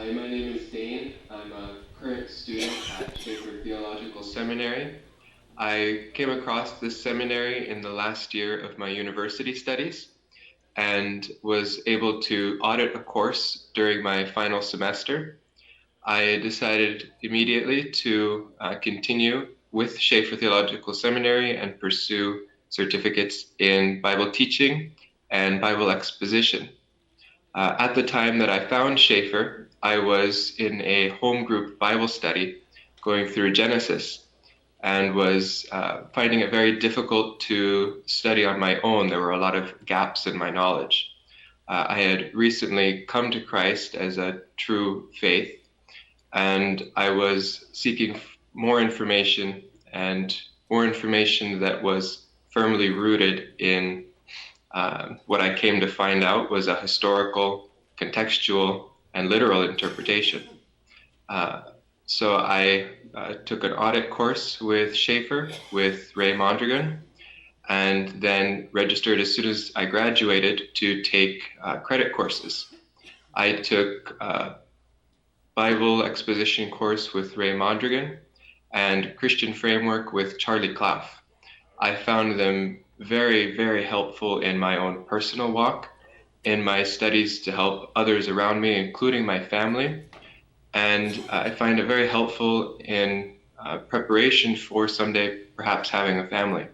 Hi, my name is Dane. I'm a current student at Chafer Theological Seminary. I came across this seminary in the last year of my university studies and was able to audit a course during my final semester. I decided immediately to continue with Chafer Theological Seminary and pursue certificates in Bible teaching and Bible exposition. At the time that I found Chafer, I was in a home group Bible study going through Genesis and was finding it very difficult to study on my own. There were a lot of gaps in my knowledge. I had recently come to Christ as a true faith, and I was seeking more information and more information that was firmly rooted in what I came to find out was a historical, contextual, and literal interpretation. So I took an audit course with Chafer, with Ray Mondragon, and then registered as soon as I graduated to take credit courses. I took a Bible exposition course with Ray Mondragon and Christian framework with Charlie Clough. I found them very, very helpful in my own personal walk, in my studies to help others around me, including my family. And I find it very helpful in preparation for someday perhaps having a family.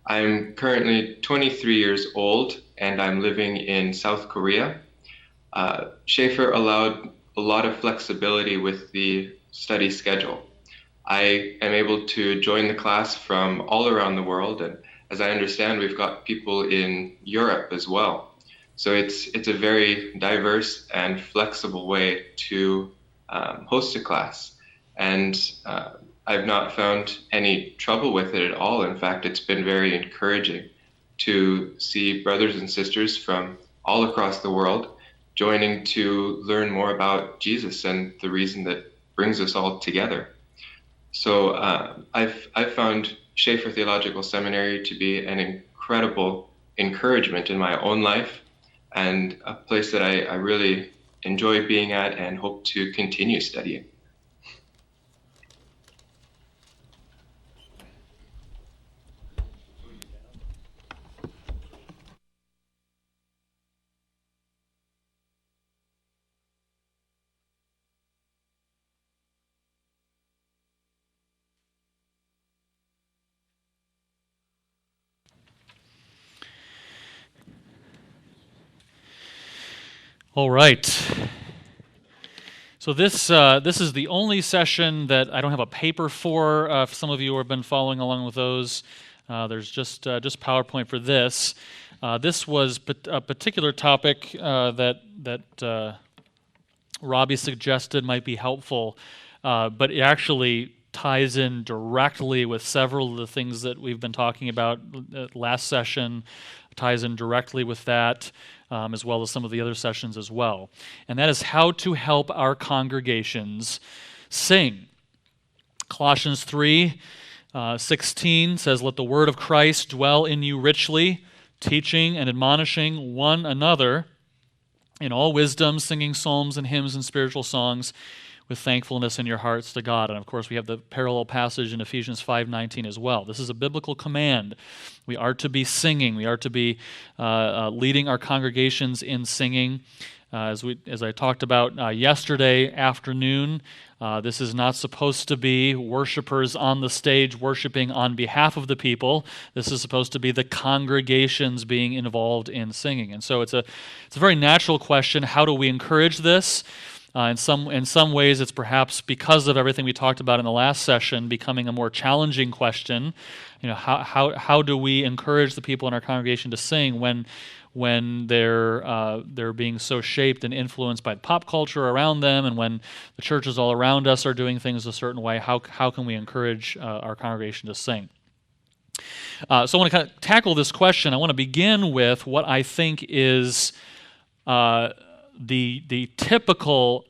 I'm currently 23 years old and I'm living in South Korea. Chafer allowed a lot of flexibility with the study schedule. I am able to join the class from all around the world, and as I understand, we've got people in Europe as well. So it's a very diverse and flexible way to host a class. And I've not found any trouble with it at all. In fact, it's been very encouraging to see brothers and sisters from all across the world joining to learn more about Jesus and the reason that brings us all together. So I've found Chafer Theological Seminary to be an incredible encouragement in my own life and a place that I really enjoy being at and hope to continue studying. All right. So this is the only session that I don't have a paper for. For some of you who have been following along with those, there's just PowerPoint for this. This was a particular topic that Robbie suggested might be helpful, but it actually ties in directly with several of the things that we've been talking about last session. Ties in directly with that. As well as some of the other sessions as well. And that is how to help our congregations sing. Colossians 3:16 says, "Let the word of Christ dwell in you richly, teaching and admonishing one another in all wisdom, singing psalms and hymns and spiritual songs with thankfulness in your hearts to God." And of course, we have the parallel passage in Ephesians 5:19 as well. This is a biblical command. We are to be singing. We are to be leading our congregations in singing. As I talked about yesterday afternoon, this is not supposed to be worshipers on the stage worshiping on behalf of the people. This is supposed to be the congregations being involved in singing. And so it's a very natural question. How do we encourage this? In some ways, it's perhaps because of everything we talked about in the last session, becoming a more challenging question. You know, how do we encourage the people in our congregation to sing when they're being so shaped and influenced by pop culture around them, and when the churches all around us are doing things a certain way? How can we encourage our congregation to sing? So I want to kind of tackle this question. I want to begin with what I think is the typical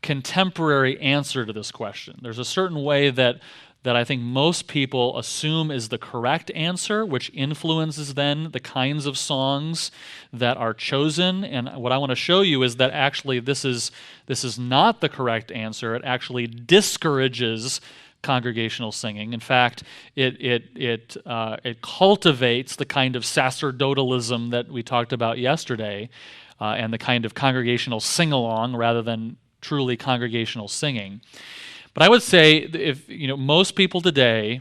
contemporary answer to this question. There's a certain way that that I think most people assume is the correct answer, which influences then the kinds of songs that are chosen. And what I want to show you is that actually this is not the correct answer. It actually discourages congregational singing. In fact, it cultivates the kind of sacerdotalism that we talked about yesterday, and the kind of congregational sing-along rather than truly congregational singing. But I would say if most people today,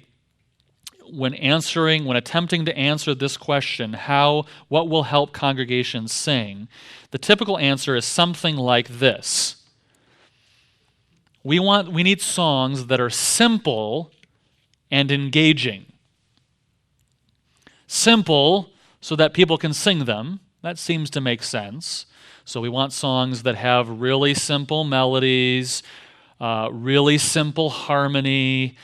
when attempting to answer this question, what will help congregations sing, the typical answer is something like this. We need songs that are simple and engaging. Simple so that people can sing them. That seems to make sense. So we want songs that have really simple melodies, really simple harmony.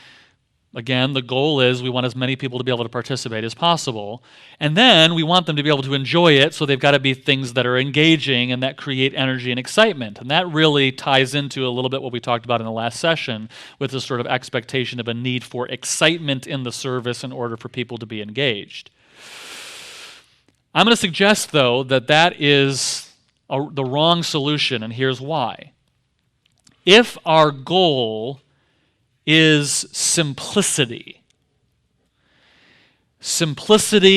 Again, the goal is we want as many people to be able to participate as possible. And then we want them to be able to enjoy it, so they've got to be things that are engaging and that create energy and excitement. And that really ties into a little bit what we talked about in the last session with this sort of expectation of a need for excitement in the service in order for people to be engaged. I'm going to suggest, though, that is the wrong solution, and here's why. If our goal is simplicity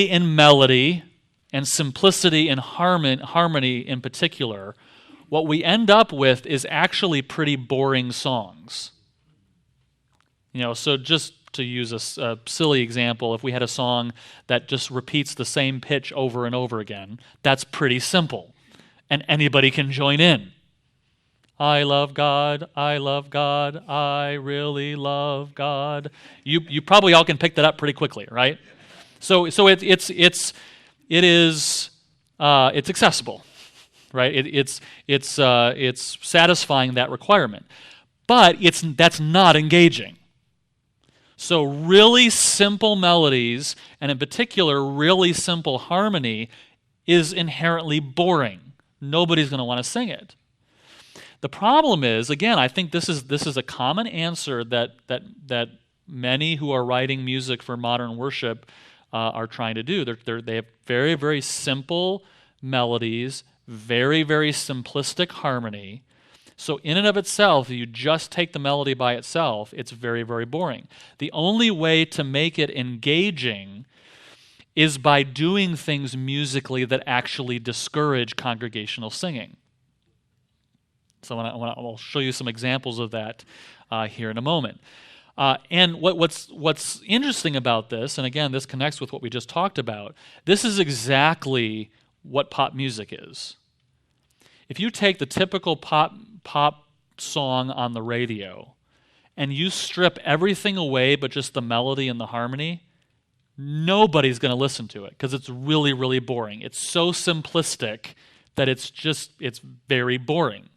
in melody and simplicity in harmony in particular, what we end up with is actually pretty boring songs. So just to use a silly example, if we had a song that just repeats the same pitch over and over again, that's pretty simple, and anybody can join in. I love God, I really love God. You probably all can pick that up pretty quickly, right? So it's accessible, right? It's satisfying that requirement, but that's not engaging. So really simple melodies, and in particular really simple harmony, is inherently boring. Nobody's going to want to sing it. The problem is, again, I think this is a common answer that many who are writing music for modern worship are trying to do. They have very, very simple melodies, very, very simplistic harmony. So in and of itself, if you just take the melody by itself, it's very, very boring. The only way to make it engaging is by doing things musically that actually discourage congregational singing. So I'll show you some examples of that here in a moment. And what's interesting about this, and again, this connects with what we just talked about, this is exactly what pop music is. If you take the typical pop song on the radio and you strip everything away but just the melody and the harmony, nobody's going to listen to it because it's really, really boring. It's so simplistic that it's very boring.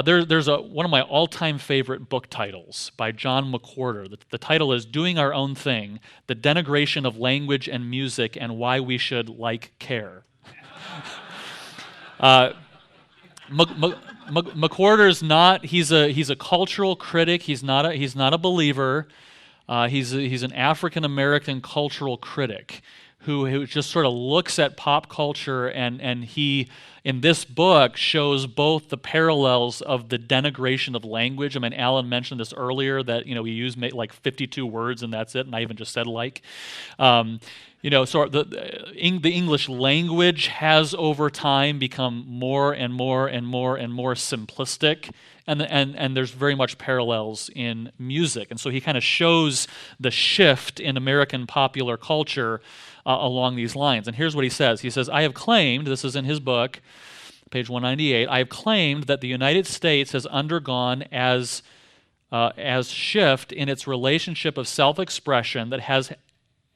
There's one of my all-time favorite book titles by John McWhorter. The title is Doing Our Own Thing, The Denigration of Language and Music and Why We Should Care. McWhorter's he's a cultural critic. He's not a believer. He's an African American cultural critic who just sort of looks at pop culture, and he, in this book, shows both the parallels of the denigration of language. I mean, Alan mentioned this earlier, that we use like 52 words and that's it, and I even just said like. So the English language has over time become more and more and more and more simplistic, and there's very much parallels in music. And so he kind of shows the shift in American popular culture along these lines. And here's what he says. He says, I have claimed, this is in his book, page 198, I have claimed that the United States has undergone as shift in its relationship of self-expression that has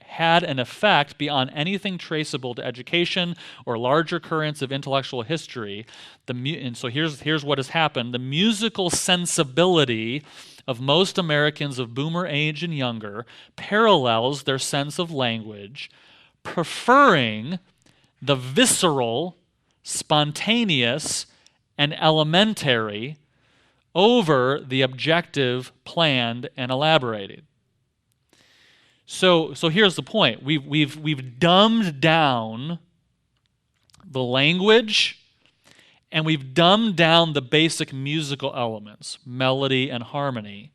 had an effect beyond anything traceable to education or larger currents of intellectual history. And so here's what has happened. The musical sensibility of most Americans of boomer age and younger parallels their sense of language, preferring the visceral, spontaneous, and elementary over the objective, planned, and elaborated. So here's the point. We've dumbed down the language, and we've dumbed down the basic musical elements, melody and harmony.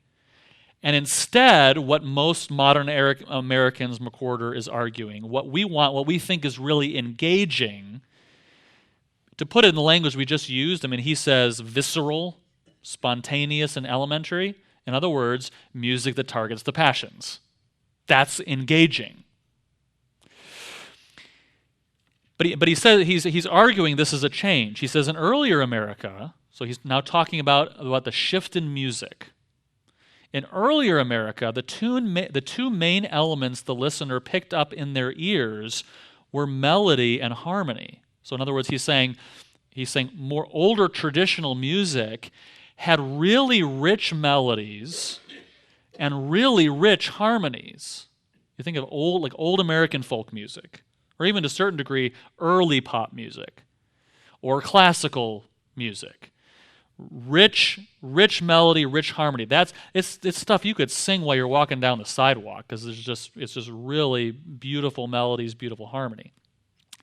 And instead, what most modern Americans, McWhorter is arguing, what we want, what we think is really engaging, to put it in the language we just used, he says visceral, spontaneous, and elementary. In other words, music that targets the passions. That's engaging. But he says he's arguing this is a change. He says in earlier America, so he's now talking about the shift in music. In earlier America, the two main elements the listener picked up in their ears were melody and harmony. So in other words, he's saying more older traditional music had really rich melodies and really rich harmonies. You think of old American folk music, or even to a certain degree, early pop music, or classical music. Rich melody, rich harmony. It's stuff you could sing while you're walking down the sidewalk, because it's just really beautiful melodies, beautiful harmony.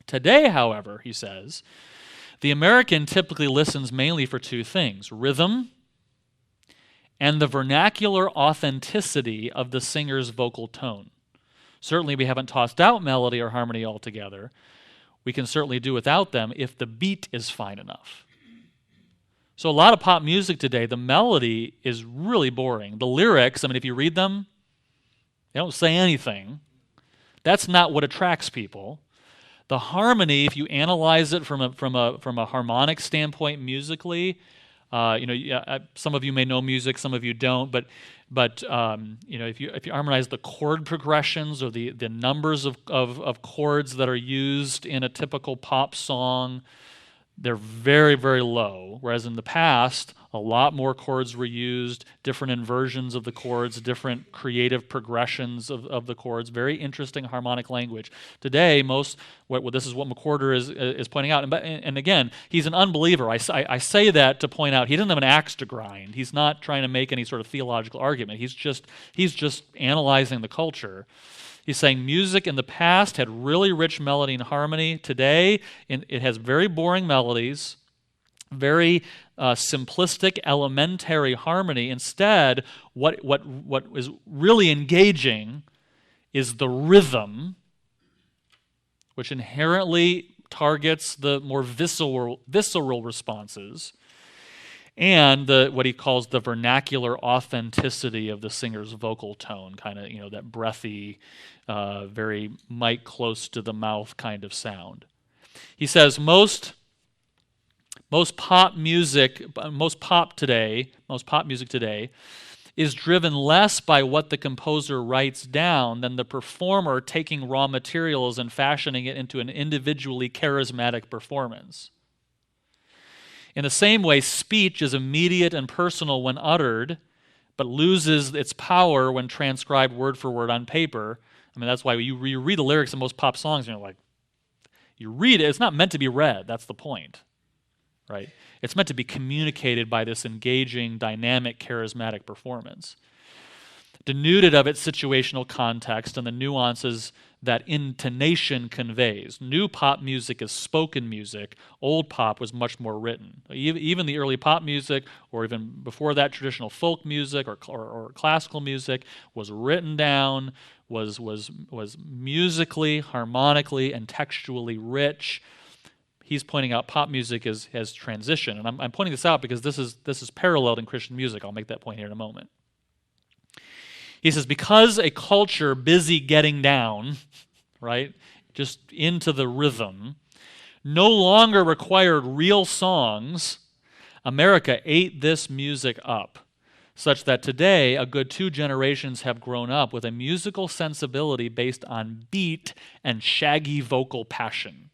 Today, however, he says, the American typically listens mainly for two things: rhythm and the vernacular authenticity of the singer's vocal tone. Certainly we haven't tossed out melody or harmony altogether. We can certainly do without them if the beat is fine enough. So a lot of pop music today, the melody is really boring. The lyrics, if you read them, they don't say anything. That's not what attracts people. The harmony, if you analyze it from a harmonic standpoint musically, some of you may know music, some of you don't, but if you harmonize the chord progressions or the numbers of chords that are used in a typical pop song, they're very, very low, whereas in the past, a lot more chords were used, different inversions of the chords, different creative progressions of the chords, very interesting harmonic language. Today, this is what McWhorter is pointing out. And again, he's an unbeliever. I say that to point out he doesn't have an axe to grind. He's not trying to make any sort of theological argument. He's just analyzing the culture. He's saying music in the past had really rich melody and harmony. Today, it has very boring melodies, very simplistic, elementary harmony. Instead, what is really engaging is the rhythm, which inherently targets the more visceral responses, and what he calls the vernacular authenticity of the singer's vocal tone, kind of, that breathy, very mic close to the mouth kind of sound. He says most pop music today is driven less by what the composer writes down than the performer taking raw materials and fashioning it into an individually charismatic performance. In the same way, speech is immediate and personal when uttered, but loses its power when transcribed word for word on paper. That's why you read the lyrics of most pop songs, and you're like, you read it, it's not meant to be read. That's the point, right? It's meant to be communicated by this engaging, dynamic, charismatic performance, denuded of its situational context and the nuances that intonation conveys. New pop music is spoken music. Old pop was much more written. Even the early pop music, or even before that, traditional folk music or classical music was written down, was musically, harmonically, and textually rich. He's pointing out pop music has transitioned, and I'm pointing this out because this is paralleled in Christian music. I'll make that point here in a moment. He says, because a culture busy getting down, right, just into the rhythm, no longer required real songs, America ate this music up, such that today a good 2 generations have grown up with a musical sensibility based on beat and shaggy vocal passion.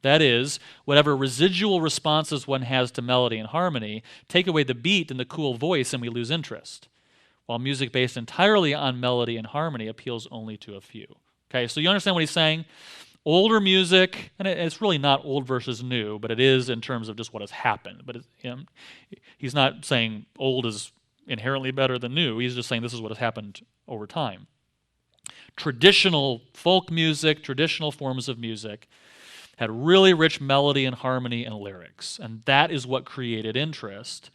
That is, whatever residual responses one has to melody and harmony, take away the beat and the cool voice and we lose interest, while music based entirely on melody and harmony appeals only to a few. Okay, so you understand what he's saying? older music, and it's really not old versus new, but it is in terms of just what has happened. But he's not saying old is inherently better than new. He's just saying this is what has happened over time. Traditional folk music, traditional forms of music, had really rich melody and harmony and lyrics, and that is what created interest.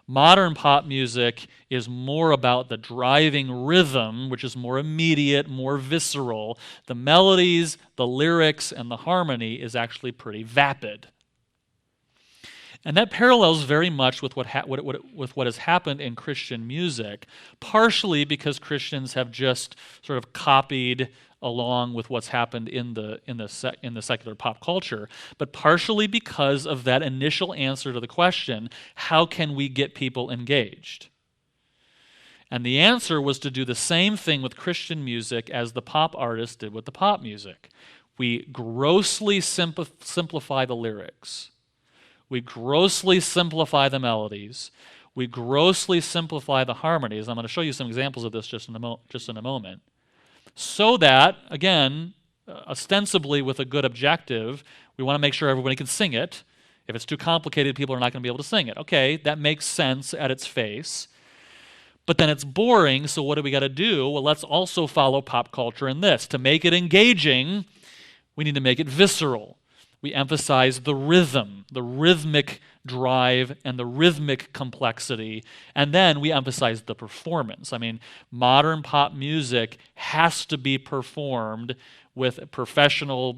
Modern pop music is more about the driving rhythm, which is more immediate, more visceral. The melodies, the lyrics, and the harmony is actually pretty vapid. And that parallels very much with what has happened in Christian music, partially because Christians have just sort of copied along with what's happened in the secular pop culture, but partially because of that initial answer to the question, how can we get people engaged? And the answer was to do the same thing with Christian music as the pop artists did with the pop music. We grossly simplify the lyrics. We grossly simplify the melodies. We grossly simplify the harmonies. I'm going to show you some examples of this just in a moment. So that, again, ostensibly with a good objective, we want to make sure everybody can sing it. If it's too complicated, people are not going to be able to sing it. Okay, that makes sense at its face. But then it's boring, so what do we got to do? Well, let's also follow pop culture in this. To make it engaging, we need to make it visceral. We emphasize the rhythm, the rhythmic drive, and the rhythmic complexity, and then we emphasize the performance. I mean, modern pop music has to be performed with a professional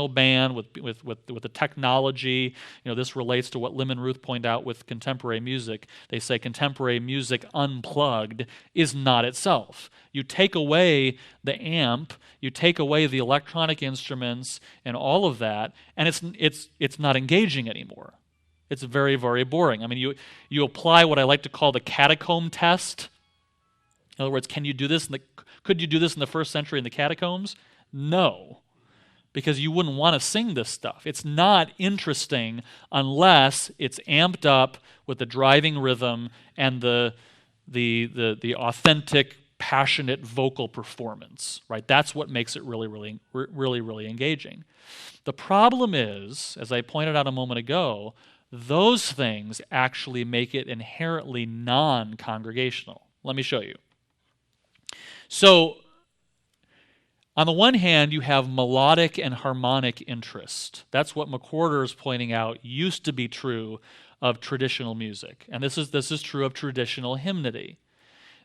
band, with the technology. You know, this relates to what Lim and Ruth point out with contemporary music. They say contemporary music unplugged is not itself. You take away the amp, you take away the electronic instruments and all of that, and it's not engaging anymore. It's very, very boring. I mean, you apply what I like to call the catacomb test. In other words, could you do this in the first century in the catacombs? No, because you wouldn't want to sing this stuff. It's not interesting unless it's amped up with the driving rhythm and the authentic, passionate vocal performance, right? That's what makes it really, really, really, really engaging. The problem is, as I pointed out a moment ago, those things actually make it inherently non-congregational. Let me show you. So, on the one hand, you have melodic and harmonic interest. That's what McWhorter is pointing out used to be true of traditional music. And this is true of traditional hymnody.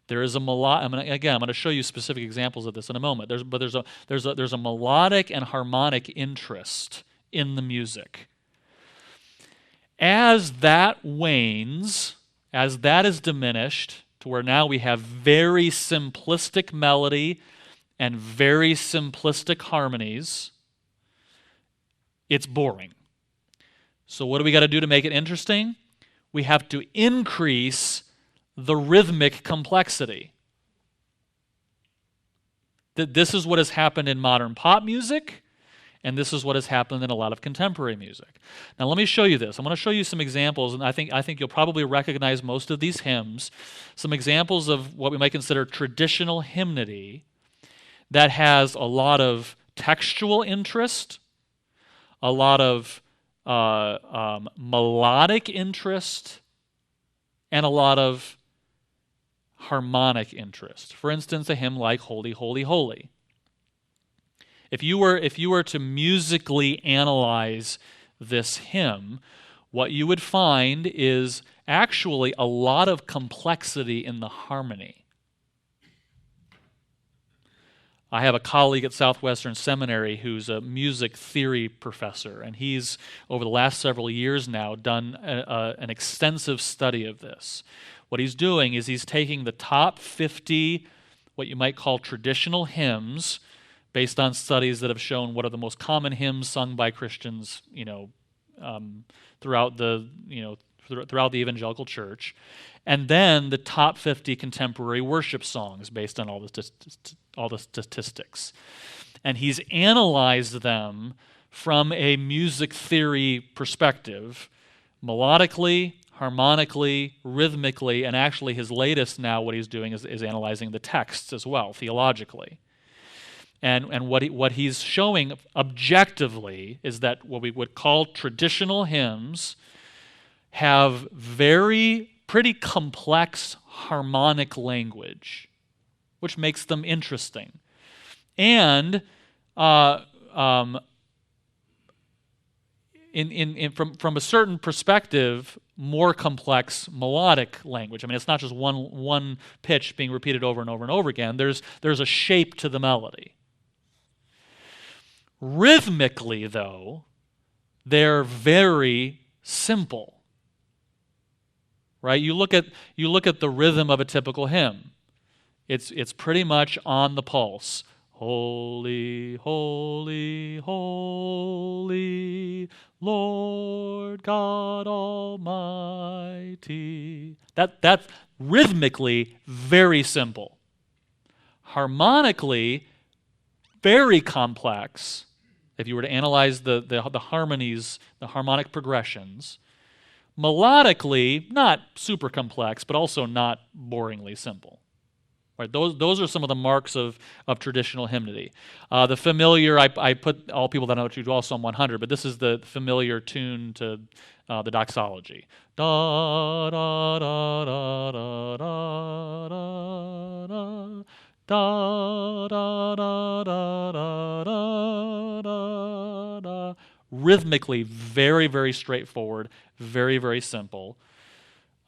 There is a I'm going to show you specific examples of this in a moment. There's a melodic and harmonic interest in the music. As that wanes, as that is diminished, to where now we have very simplistic melody and very simplistic harmonies, it's boring. So what do we got to do to make it interesting? We have to increase the rhythmic complexity. This is what has happened in modern pop music, and this is what has happened in a lot of contemporary music. Now let me show you this. I'm going to show you some examples, and I think you'll probably recognize most of these hymns, some examples of what we might consider traditional hymnody that has a lot of textual interest, a lot of melodic interest, and a lot of harmonic interest. For instance, a hymn like Holy, Holy, Holy. If you were to musically analyze this hymn, what you would find is actually a lot of complexity in the harmony. I have a colleague at Southwestern Seminary who's a music theory professor, and he's, over the last several years now, done an extensive study of this. What he's doing is he's taking the top 50, what you might call traditional hymns, based on studies that have shown what are the most common hymns sung by Christians, throughout the evangelical church, and then the top 50 contemporary worship songs based on all the statistics. And he's analyzed them from a music theory perspective, melodically, harmonically, rhythmically, and actually his latest now, what he's doing is analyzing the texts as well, theologically. And what he's showing objectively is that what we would call traditional hymns have pretty complex harmonic language, which makes them interesting. And from a certain perspective, more complex melodic language. I mean, it's not just one pitch being repeated over and over and over again. There's a shape to the melody. Rhythmically, though, they're very simple. Right? You look at the rhythm of a typical hymn. It's pretty much on the pulse. Holy, holy, holy, Lord God Almighty. That's rhythmically very simple. Harmonically, very complex. If you were to analyze the harmonies, the harmonic progressions. Melodically, not super complex, but also not boringly simple. Right? Those are some of the marks of traditional hymnody. The familiar, I put all people that know to dwell Psalm 100, but this is the familiar tune to the doxology. Da da da da da da da da da da da da da da. Rhythmically, very, very straightforward, very, very simple.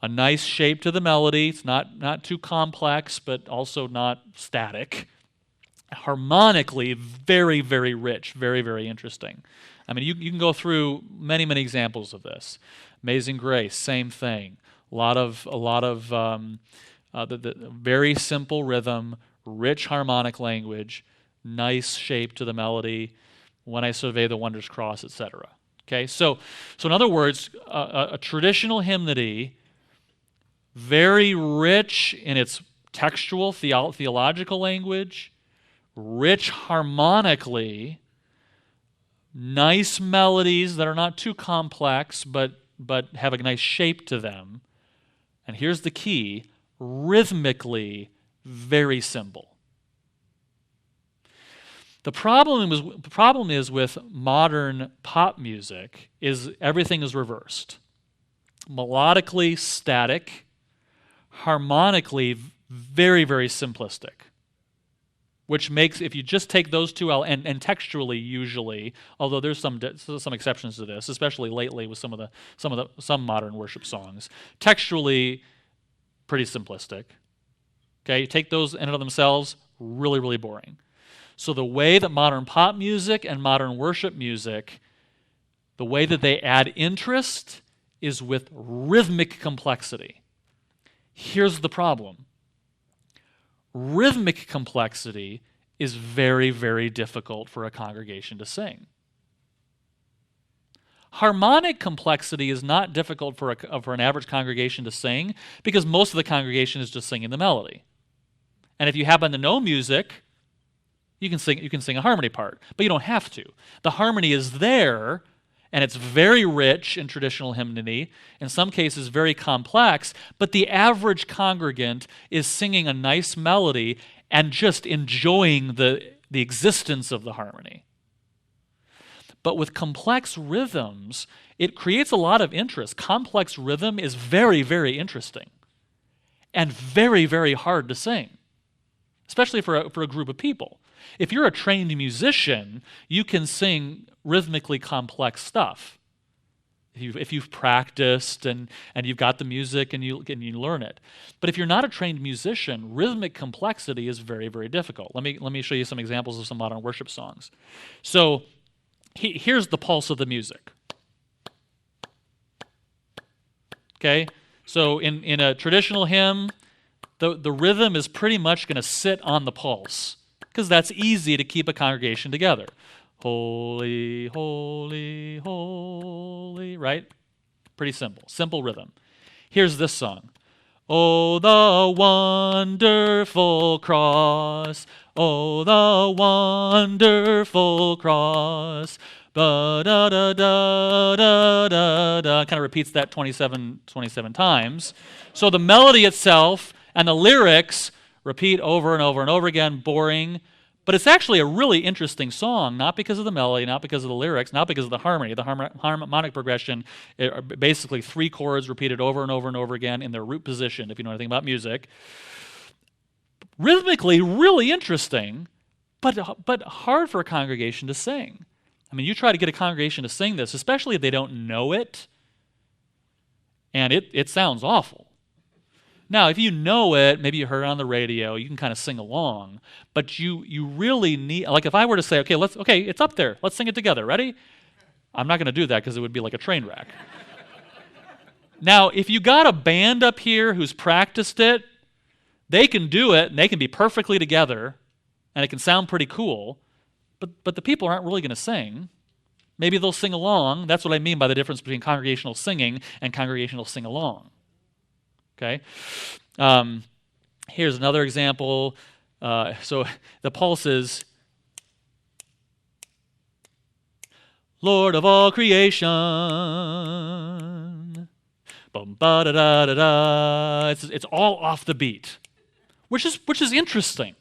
A nice shape to the melody. It's not too complex, but also not static. Harmonically, very, very rich, very, very interesting. I mean, you can go through many, many examples of this. Amazing Grace, same thing. A lot of the very simple rhythm, rich harmonic language, nice shape to the melody. When I Survey the Wondrous Cross, etc. Okay, so in other words, a traditional hymnody, very rich in its textual, theological language, rich harmonically, nice melodies that are not too complex, but have a nice shape to them. And here's the key, rhythmically very simple. The problem is with modern pop music is everything is reversed. Melodically static, harmonically very, very simplistic. Which makes, if you just take those two and textually usually, although there's some exceptions to this, especially lately with some modern worship songs, textually pretty simplistic. Okay, you take those in and of themselves, really, really boring. So the way that modern pop music and modern worship music, the way that they add interest is with rhythmic complexity. Here's the problem. Rhythmic complexity is very, very difficult for a congregation to sing. Harmonic complexity is not difficult for an average congregation to sing because most of the congregation is just singing the melody. And if you happen to know music, you can sing a harmony part, but you don't have to. The harmony is there, and it's very rich in traditional hymnody, in some cases very complex, but the average congregant is singing a nice melody and just enjoying the existence of the harmony. But with complex rhythms, it creates a lot of interest. Complex rhythm is very, very interesting and very, very hard to sing, especially for a group of people. If you're a trained musician, you can sing rhythmically complex stuff. If you've practiced and you've got the music and you learn it. But if you're not a trained musician, rhythmic complexity is very, very difficult. Let me show you some examples of some modern worship songs. So here's the pulse of the music. Okay? So in a traditional hymn, the rhythm is pretty much going to sit on the pulse because that's easy to keep a congregation together. Holy, holy, holy, right? Pretty simple. Simple rhythm. Here's this song. Oh, the wonderful cross. Oh, the wonderful cross. Da da da da da da da. Kind of repeats that 27 times. So the melody itself and the lyrics repeat over and over and over again, boring, But it's actually a really interesting song, not because of the melody, not because of the lyrics, not because of the harmony. The harmonic progression are basically 3 chords repeated over and over and over again in their root position, if you know anything about music. Rhythmically, really interesting, but hard for a congregation to sing. I mean, you try to get a congregation to sing this, especially if they don't know it, and it sounds awful. Now, if you know it, maybe you heard it on the radio, you can kind of sing along, but you really need, like if I were to say, okay, it's up there, let's sing it together, ready? I'm not going to do that because it would be like a train wreck. Now, if you got a band up here who's practiced it, they can do it, and they can be perfectly together, and it can sound pretty cool, but the people aren't really going to sing. Maybe they'll sing along. That's what I mean by the difference between congregational singing and congregational sing-along. Okay? Here's another example. So the pulse is, Lord of all creation. Bum, ba, da, da, da, da. It's all off the beat, which is interesting.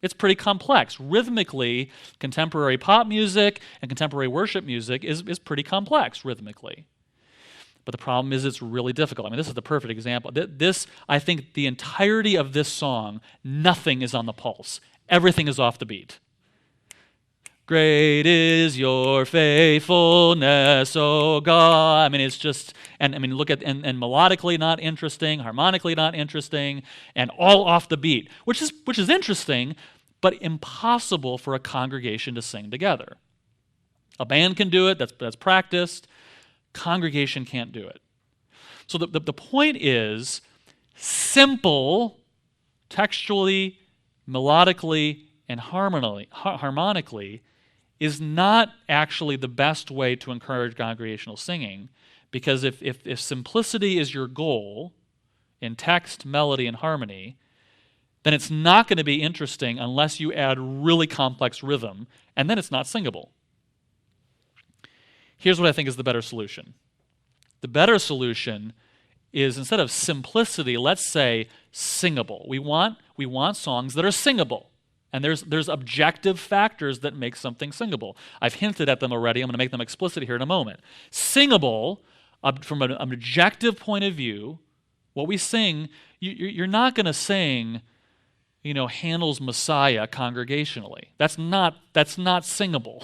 It's pretty complex. Rhythmically, contemporary pop music and contemporary worship music is pretty complex rhythmically. But the problem is it's really difficult. I mean, this is the perfect example. This, I think, the entirety of this song, nothing is on the pulse. Everything is off the beat. Great is your faithfulness, O God. I mean, it's just, and I mean, look at, and melodically not interesting, harmonically not interesting, and all off the beat, which is interesting, but impossible for a congregation to sing together. A band can do it, that's practiced. Congregation can't do it. So the point is, simple, textually, melodically, and harmonically is not actually the best way to encourage congregational singing, because if simplicity is your goal in text, melody, and harmony, then it's not going to be interesting unless you add really complex rhythm, and then it's not singable. Here's what I think is the better solution. The better solution is, instead of simplicity, let's say singable. We want songs that are singable. And there's objective factors that make something singable. I've hinted at them already. I'm going to make them explicit here in a moment. Singable, from an objective point of view, what we sing, you're not going to sing, Handel's Messiah congregationally. That's not singable.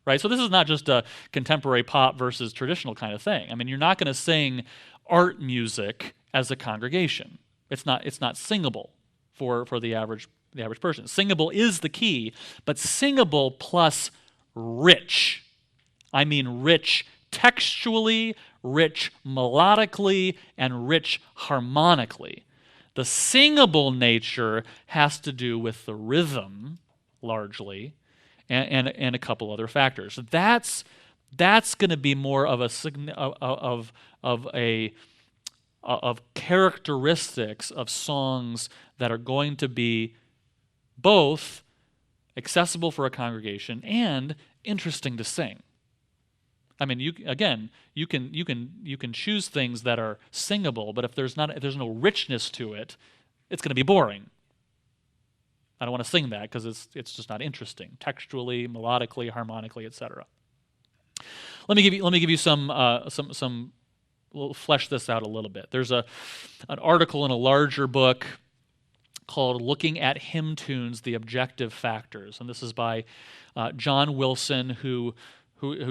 Right? So this is not just a contemporary pop versus traditional kind of thing. I mean, you're not going to sing art music as a congregation. It's not singable for the average person. Singable is the key, but singable plus rich. I mean rich textually, rich melodically, and rich harmonically. The singable nature has to do with the rhythm, largely, and a couple other factors. That's going to be more of of characteristics of songs that are going to be both accessible for a congregation and interesting to sing. I mean, you can choose things that are singable, but if there's no richness to it, it's going to be boring. I don't want to sing that because it's just not interesting, textually, melodically, harmonically, etc. Let me give you some. We'll flesh this out a little bit. There's an article in a larger book called "Looking at Hymn Tunes: The Objective Factors," and this is by John Wilson, who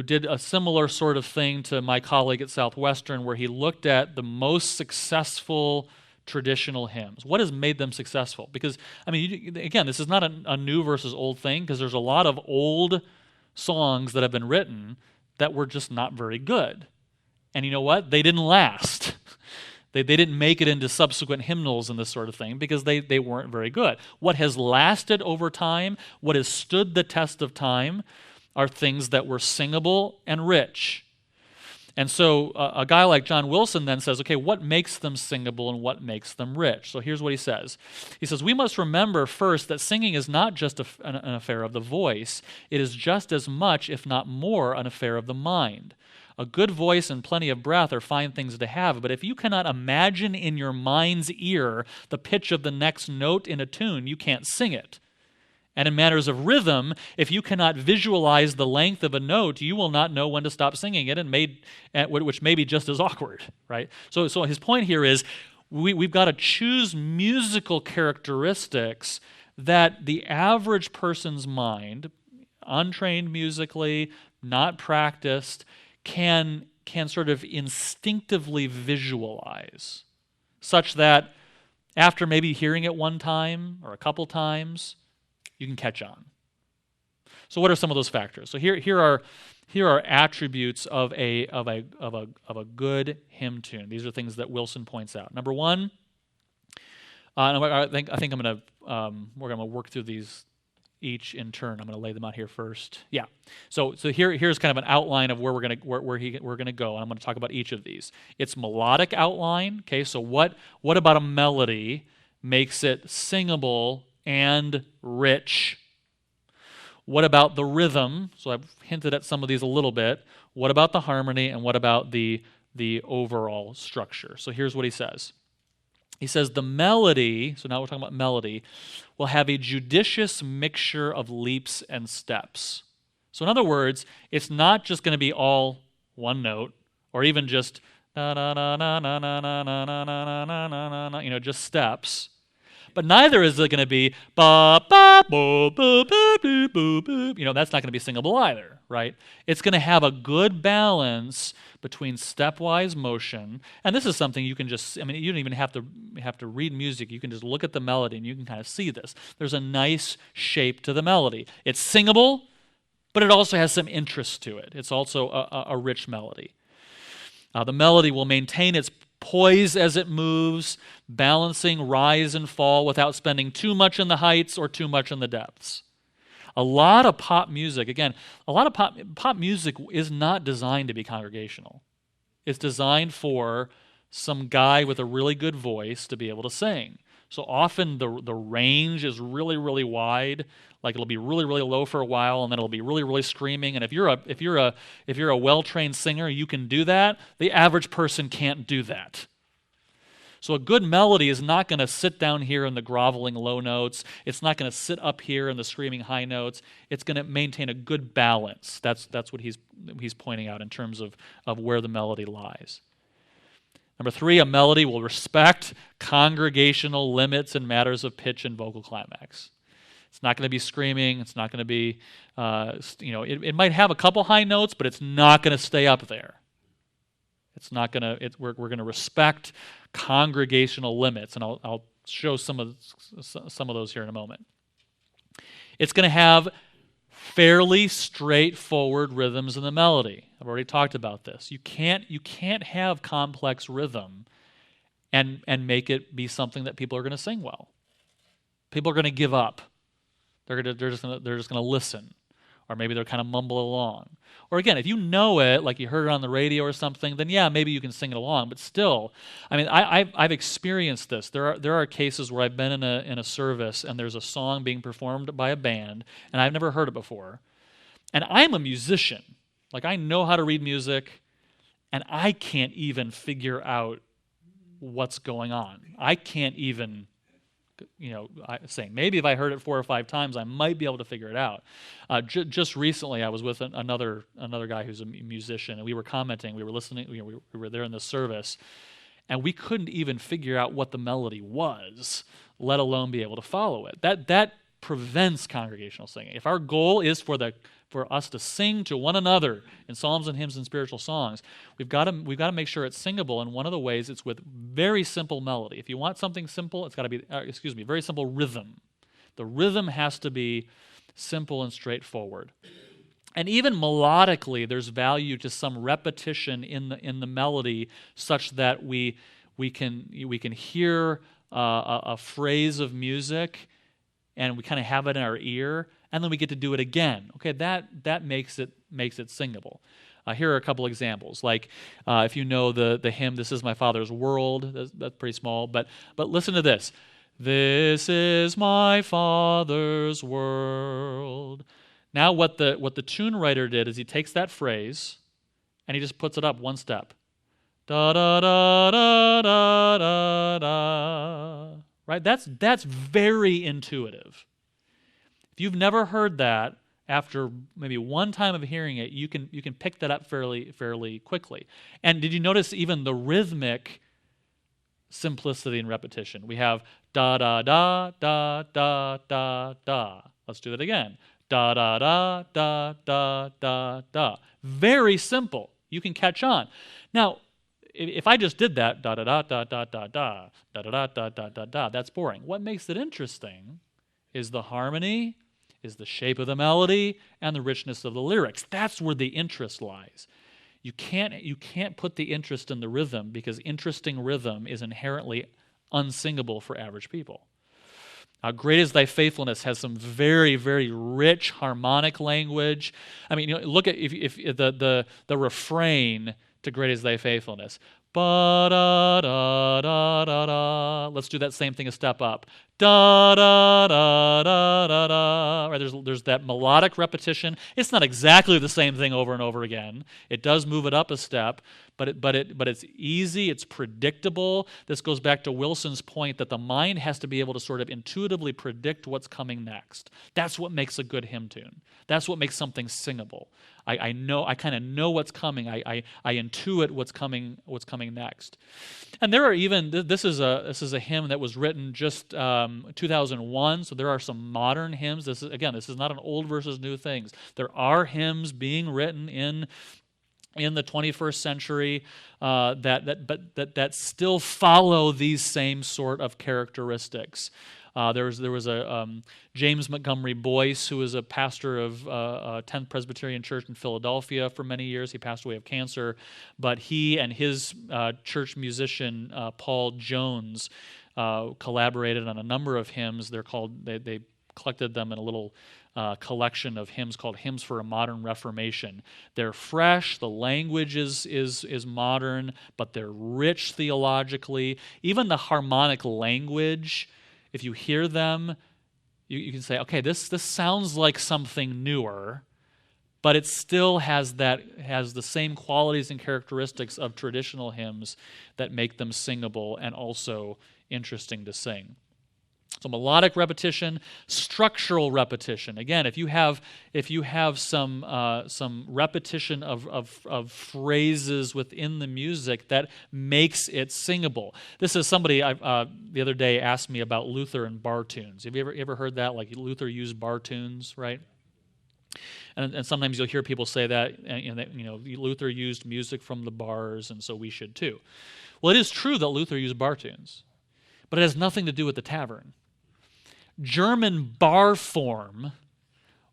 did a similar sort of thing to my colleague at Southwestern, where he looked at the most successful traditional hymns. What has made them successful? Because, I mean, again, this is not a new versus old thing, because there's a lot of old songs that have been written that were just not very good. And you know what? They didn't last. They didn't make it into subsequent hymnals and this sort of thing because they weren't very good. What has lasted over time, what has stood the test of time, are things that were singable and rich. And so a guy like John Wilson then says, okay, what makes them singable and what makes them rich? So here's what he says. He says, we must remember first that singing is not just an affair of the voice. It is just as much, if not more, an affair of the mind. A good voice and plenty of breath are fine things to have, but if you cannot imagine in your mind's ear the pitch of the next note in a tune, you can't sing it. And in matters of rhythm, if you cannot visualize the length of a note, you will not know when to stop singing it, which may be just as awkward, right? So his point here is we've got to choose musical characteristics that the average person's mind, untrained musically, not practiced, can sort of instinctively visualize, such that after maybe hearing it one time or a couple times, you can catch on. So what are some of those factors? So here are attributes of a good hymn tune. These are things that Wilson points out. Number one, I think I'm going to we're going to work through these each in turn. I'm going to lay them out here first. Yeah. So here's kind of an outline of where we're going to go, and I'm going to talk about each of these. It's melodic outline. Okay. So what about a melody makes it singable and rich? What about the rhythm? So I've hinted at some of these a little bit. What about the harmony, and what about the overall structure? So here's what he says. He says the melody, so now we're talking about melody, will have a judicious mixture of leaps and steps. So in other words, it's not just going to be all one note, or even just na na na na na na na na na na na na, just steps. But neither is it going to be ba ba boo boo boo boo boo boo. That's not going to be singable either, right? It's going to have a good balance between stepwise motion, and this is something you can just, you don't even have to read music. You can just look at the melody and you can kind of see this. There's a nice shape to the melody. It's singable, but it also has some interest to it. It's also a rich melody. The melody will maintain its poise as it moves, balancing rise and fall without spending too much in the heights or too much in the depths. A lot of pop music is not designed to be congregational. It's designed for some guy with a really good voice to be able to sing. So often the range is really, really wide. Like it'll be really, really low for a while, and then it'll be really, really screaming. And if you're a well-trained singer, you can do that. The average person can't do that. So a good melody is not going to sit down here in the groveling low notes. It's not going to sit up here in the screaming high notes. It's going to maintain a good balance. That's what he's pointing out in terms of where the melody lies. Number 3, a melody will respect congregational limits in matters of pitch and vocal climax. It's not going to be screaming. It's not going to be, it might have a couple high notes, but it's not going to stay up there. It's not going to. We're going to respect congregational limits, and I'll show some of those here in a moment. It's going to have fairly straightforward rhythms in the melody. I've already talked about this. You can't have complex rhythm and make it be something that people are going to sing well. People are going to give up. They're just going to listen, or maybe they'll kind of mumble along. Or again, if you know it, like you heard it on the radio or something, then yeah, maybe you can sing it along. But still, I've experienced this. There are cases where I've been in a service and there's a song being performed by a band, and I've never heard it before. And I'm a musician. Like I know how to read music, and I can't even figure out what's going on. I can't even saying maybe if I heard it 4 or 5 times, I might be able to figure it out. Just recently, I was with another guy who's a musician, and we were commenting. We were listening. We were there in this service, and we couldn't even figure out what the melody was, let alone be able to follow it. That prevents congregational singing. If our goal is for us to sing to one another in psalms and hymns and spiritual songs, we've got to make sure it's singable, and one of the ways it's with very simple melody. If you want something simple, it's got to be very simple rhythm. The rhythm has to be simple and straightforward. And even melodically, there's value to some repetition in the melody, such that we can hear a phrase of music, and we kind of have it in our ear, and then we get to do it again. Okay, that makes it singable. Here are a couple examples. Like if you know the hymn, "This is my Father's world," that's pretty small, but listen to this. This is my Father's world. Now what the tune writer did is he takes that phrase and he just puts it up one step. Da da da da da da da. Right? That's very intuitive. If you've never heard that, after maybe one time of hearing it, you can pick that up fairly quickly. And did you notice even the rhythmic simplicity and repetition? We have da da da da da da da. Let's do that again. Da da da da da da da. Very simple. You can catch on. Now, if I just did that da da da da da da da da da da da da da, that's boring. What makes it interesting is the harmony, is the shape of the melody, and the richness of the lyrics. That's where the interest lies. You can't put the interest in the rhythm, because interesting rhythm is inherently unsingable for average people. Great is thy faithfulness has some very, very rich harmonic language. I mean, look at if the refrain to Great is thy faithfulness. Ba da da da da da. Let's do that same thing a step up. Da da da da da da. Right, there's that melodic repetition. It's not exactly the same thing over and over again. It does move it up a step, but it's easy. It's predictable. This goes back to Wilson's point that the mind has to be able to sort of intuitively predict what's coming next. That's what makes a good hymn tune. That's what makes something singable. I kind of know what's coming. I intuit what's coming next. And there are even this is a hymn that was written just 2001. So there are some modern hymns. This is not an old versus new things. There are hymns being written in the 21st century that still follow these same sort of characteristics. There was a James Montgomery Boyce, who was a pastor of 10th Presbyterian Church in Philadelphia for many years. He passed away of cancer, but he and his church musician Paul Jones collaborated on a number of hymns. They collected them in a little collection of hymns called Hymns for a Modern Reformation. They're fresh, the language is modern, but they're rich theologically. Even the harmonic language, if you hear them, you can say, okay, this sounds like something newer, but it still has the same qualities and characteristics of traditional hymns that make them singable and also interesting to sing. So melodic repetition, structural repetition. Again, if you have some repetition of phrases within the music that makes it singable. This is somebody the other day asked me about Luther and bar tunes. Have you ever heard that? Like Luther used bar tunes, right? And sometimes you'll hear people say that, Luther used music from the bars, and so we should too. Well, it is true that Luther used bar tunes, but it has nothing to do with the tavern. German bar form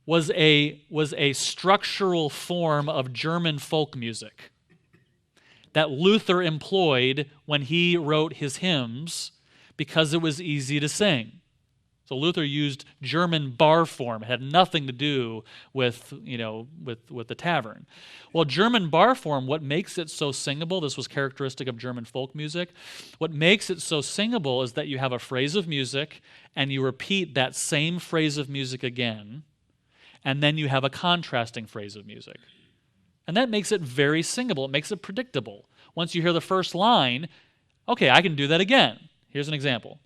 was a structural form of German folk music that Luther employed when he wrote his hymns because it was easy to sing. So Luther used German bar form. It had nothing to do with the tavern. Well, German bar form, what makes it so singable, this was characteristic of German folk music, what makes it so singable is that you have a phrase of music and you repeat that same phrase of music again, and then you have a contrasting phrase of music. And that makes it very singable. It makes it predictable. Once you hear the first line, okay, I can do that again. Here's an example.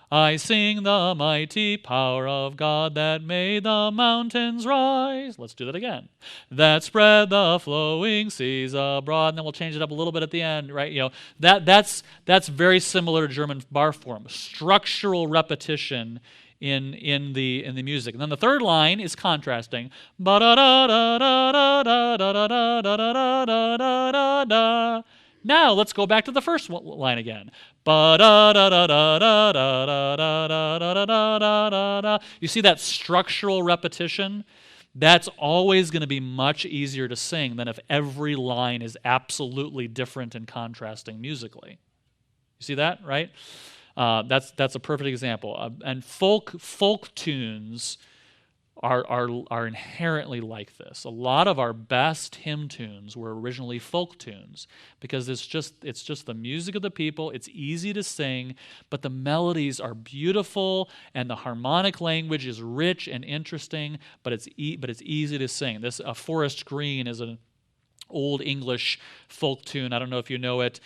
I sing the mighty power of God that made the mountains rise. Let's do that again. That spread the flowing seas abroad. And then we'll change it up a little bit at the end, right? That's very similar to German bar form. Structural repetition in the music. And then the third line is contrasting. Ba da da da da da da da da da da da da. Now let's go back to the first line again. Ba da da da da da da da da da da da da. You see that structural repetition? That's always going to be much easier to sing than if every line is absolutely different and contrasting musically. You see that, right? That's a perfect example. And folk tunes are inherently like this. A lot of our best hymn tunes were originally folk tunes because it's just the music of the people. It's easy to sing, but the melodies are beautiful and the harmonic language is rich and interesting. But it's easy to sing. Forest Green is old English folk tune. I don't know if you know it.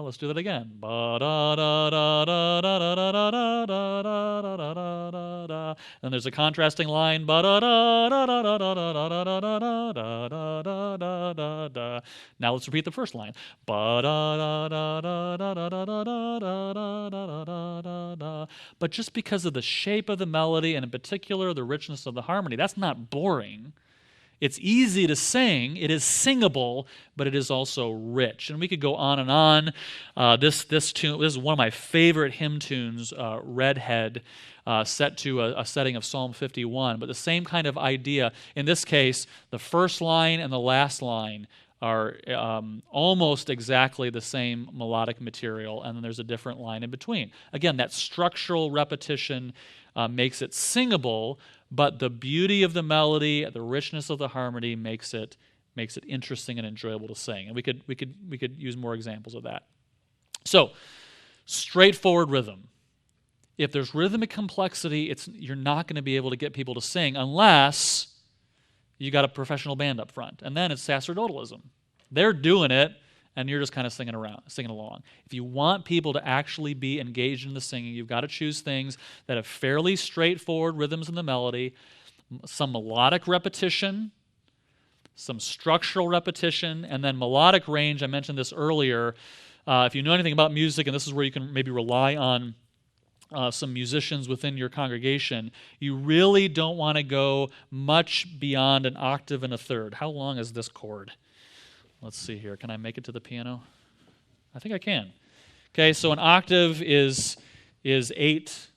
Let's do that again. And there's a contrasting line. Now let's repeat the first line. But just because of the shape of the melody and in particular the richness of the harmony, that's not boring. It's easy to sing. It is singable, but it is also rich. And we could go on and on. This tune, this is one of my favorite hymn tunes, Redhead, set to a setting of Psalm 51. But the same kind of idea. In this case, the first line and the last line are almost exactly the same melodic material, and then there's a different line in between. Again, that structural repetition makes it singable, but the beauty of the melody, the richness of the harmony makes it interesting and enjoyable to sing. And we could use more examples of that. So, straightforward rhythm. If there's rhythmic complexity, you're not going to be able to get people to sing unless you got a professional band up front. And then it's sacerdotalism. They're doing it, and you're just kind of singing along. If you want people to actually be engaged in the singing, you've got to choose things that have fairly straightforward rhythms in the melody, some melodic repetition, some structural repetition, and then melodic range. I mentioned this earlier. If you know anything about music, and this is where you can maybe rely on some musicians within your congregation, you really don't want to go much beyond an octave and a third. How long is this chord? Let's see here. Can I make it to the piano? I think I can. Okay, so an octave is 8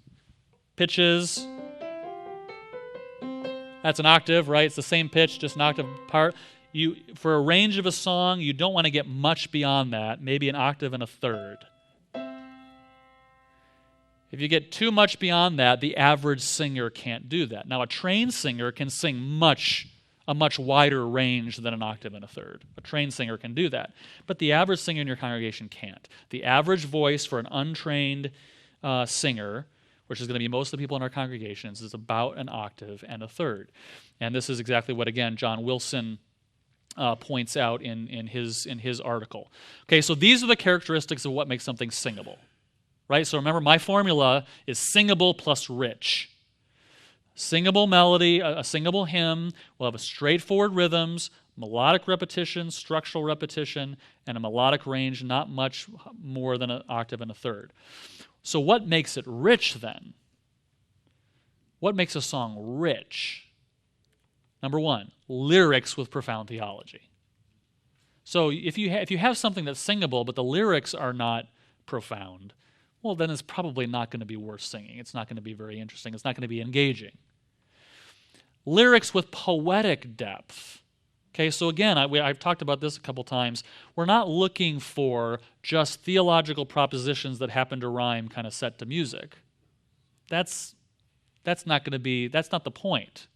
pitches. That's an octave, right? It's the same pitch, just an octave apart. For a range of a song, you don't want to get much beyond that, maybe an octave and a third. If you get too much beyond that, the average singer can't do that. Now, a trained singer can sing a much wider range than an octave and a third. A trained singer can do that. But the average singer in your congregation can't. The average voice for an untrained singer, which is going to be most of the people in our congregations, is about an octave and a third. And this is exactly what, again, John Wilson points out in his article. Okay, so these are the characteristics of what makes something singable. Right? So remember, my formula is singable plus rich. Singable melody, a singable hymn will have a straightforward rhythms, melodic repetition, structural repetition, and a melodic range not much more than an octave and a third. So what makes it rich then? What makes a song rich? Number one, lyrics with profound theology. So if you have something that's singable but the lyrics are not profound, well, then it's probably not going to be worth singing. It's not going to be very interesting. It's not going to be engaging. Lyrics with poetic depth. Okay, so again, I've talked about this a couple times. We're not looking for just theological propositions that happen to rhyme kind of set to music. That's not the point.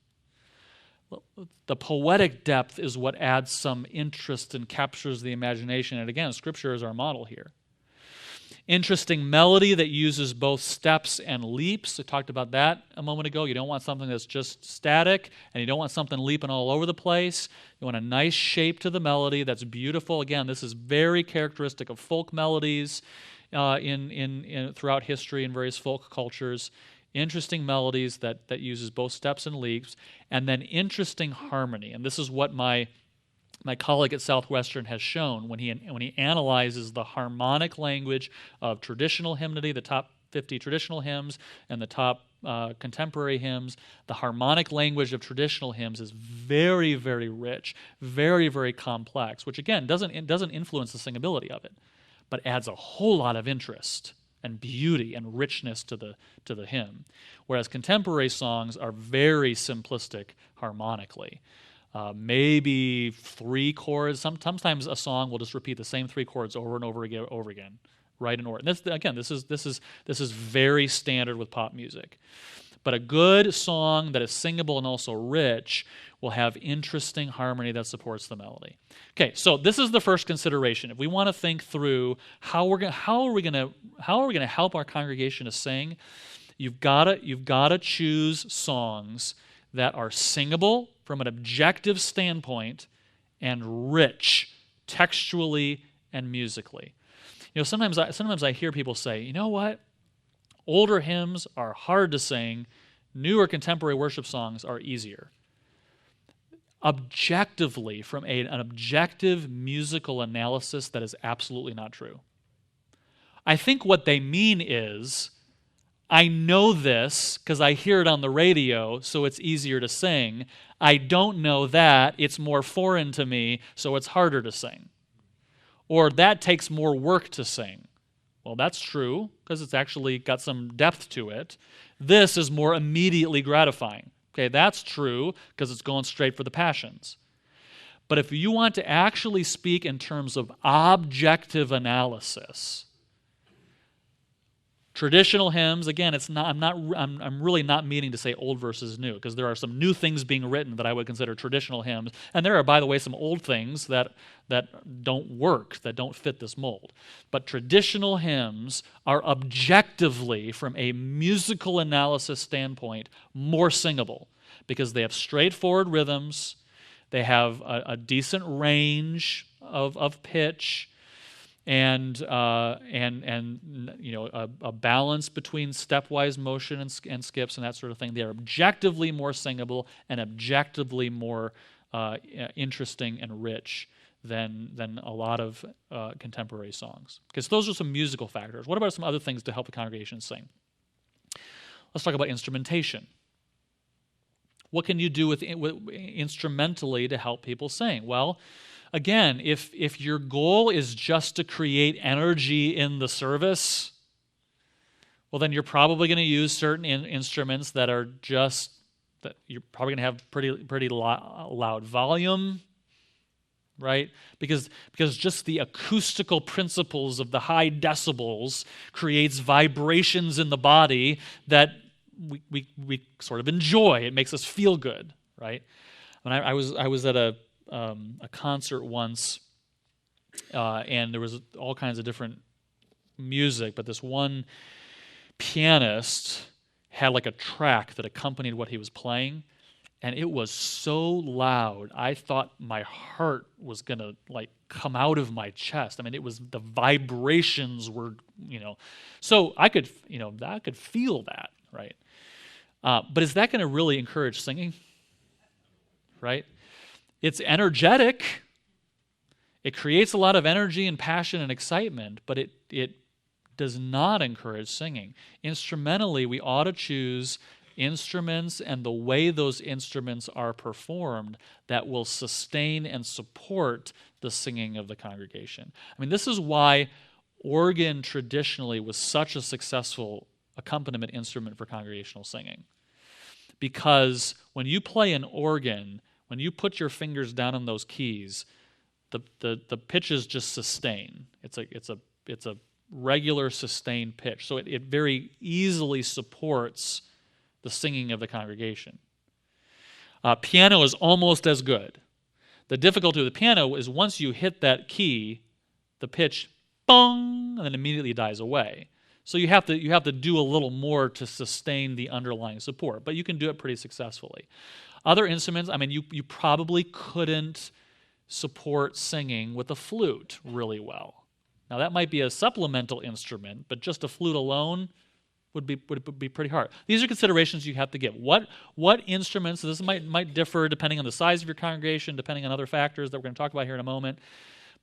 The poetic depth is what adds some interest and captures the imagination. And again, Scripture is our model here. Interesting melody that uses both steps and leaps. I talked about that a moment ago. You don't want something that's just static, and you don't want something leaping all over the place. You want a nice shape to the melody that's beautiful. Again, this is very characteristic of folk melodies throughout history in various folk cultures. Interesting melodies that uses both steps and leaps, and then interesting harmony. And this is what my colleague at Southwestern has shown when he analyzes the harmonic language of traditional hymnody, the top 50 traditional hymns and the top contemporary hymns. The harmonic language of traditional hymns is very, very rich, very, very complex, which again doesn't influence the singability of it, but adds a whole lot of interest and beauty and richness to the hymn. Whereas contemporary songs are very simplistic harmonically. Maybe 3 chords. Sometimes a song will just repeat the same 3 chords over and over again, right in order. And this is very standard with pop music. But a good song that is singable and also rich will have interesting harmony that supports the melody. Okay, so this is the first consideration. If we want to think through how are we going to help our congregation to sing, You've gotta choose songs that are singable from an objective standpoint and rich textually and musically. Sometimes I hear people say, you know what? Older hymns are hard to sing. Newer contemporary worship songs are easier. Objectively, from an objective musical analysis, that is absolutely not true. I think what they mean is, I know this because I hear it on the radio, so it's easier to sing. I don't know that, it's more foreign to me, so it's harder to sing. Or that takes more work to sing. Well, that's true because it's actually got some depth to it. This is more immediately gratifying. Okay, that's true because it's going straight for the passions. But if you want to actually speak in terms of objective analysis, traditional hymns, again, I'm really not meaning to say old versus new, because there are some new things being written that I would consider traditional hymns, and there are, by the way, some old things that don't work, that don't fit this mold. But traditional hymns are objectively, from a musical analysis standpoint, more singable, because they have straightforward rhythms, they have a decent range of pitch, and a balance between stepwise motion and skips and that sort of thing. They are objectively more singable and objectively more interesting and rich than a lot of contemporary songs. Because those are some musical factors. What about some other things to help the congregation sing? Let's talk about instrumentation. What can you do with instrumentally to help people sing? Well, again, if your goal is just to create energy in the service, well, then you're probably going to use certain instruments that are just, that you're probably going to have pretty loud volume, right? Because just the acoustical principles of the high decibels creates vibrations in the body that we sort of enjoy. It makes us feel good, right? When I was at a concert once, and there was all kinds of different music, but this one pianist had like a track that accompanied what he was playing, and it was so loud, I thought my heart was going to like come out of my chest. I mean, it was, the vibrations were, so I could feel that, right? But is that going to really encourage singing? Right? It's energetic. It creates a lot of energy and passion and excitement, but it does not encourage singing. Instrumentally, we ought to choose instruments and the way those instruments are performed that will sustain and support the singing of the congregation. I mean, this is why organ traditionally was such a successful accompaniment instrument for congregational singing. Because when you play an organ, when you put your fingers down on those keys, the pitches just sustain. It's a regular sustained pitch. So it very easily supports the singing of the congregation. Piano is almost as good. The difficulty with the piano is once you hit that key, the pitch, bong, and then immediately dies away. So you have to do a little more to sustain the underlying support, but you can do it pretty successfully. Other instruments, I mean, you probably couldn't support singing with a flute really well. Now that might be a supplemental instrument, but just a flute alone would be pretty hard. These are considerations you have to give. What instruments? So this might differ depending on the size of your congregation, depending on other factors that we're going to talk about here in a moment.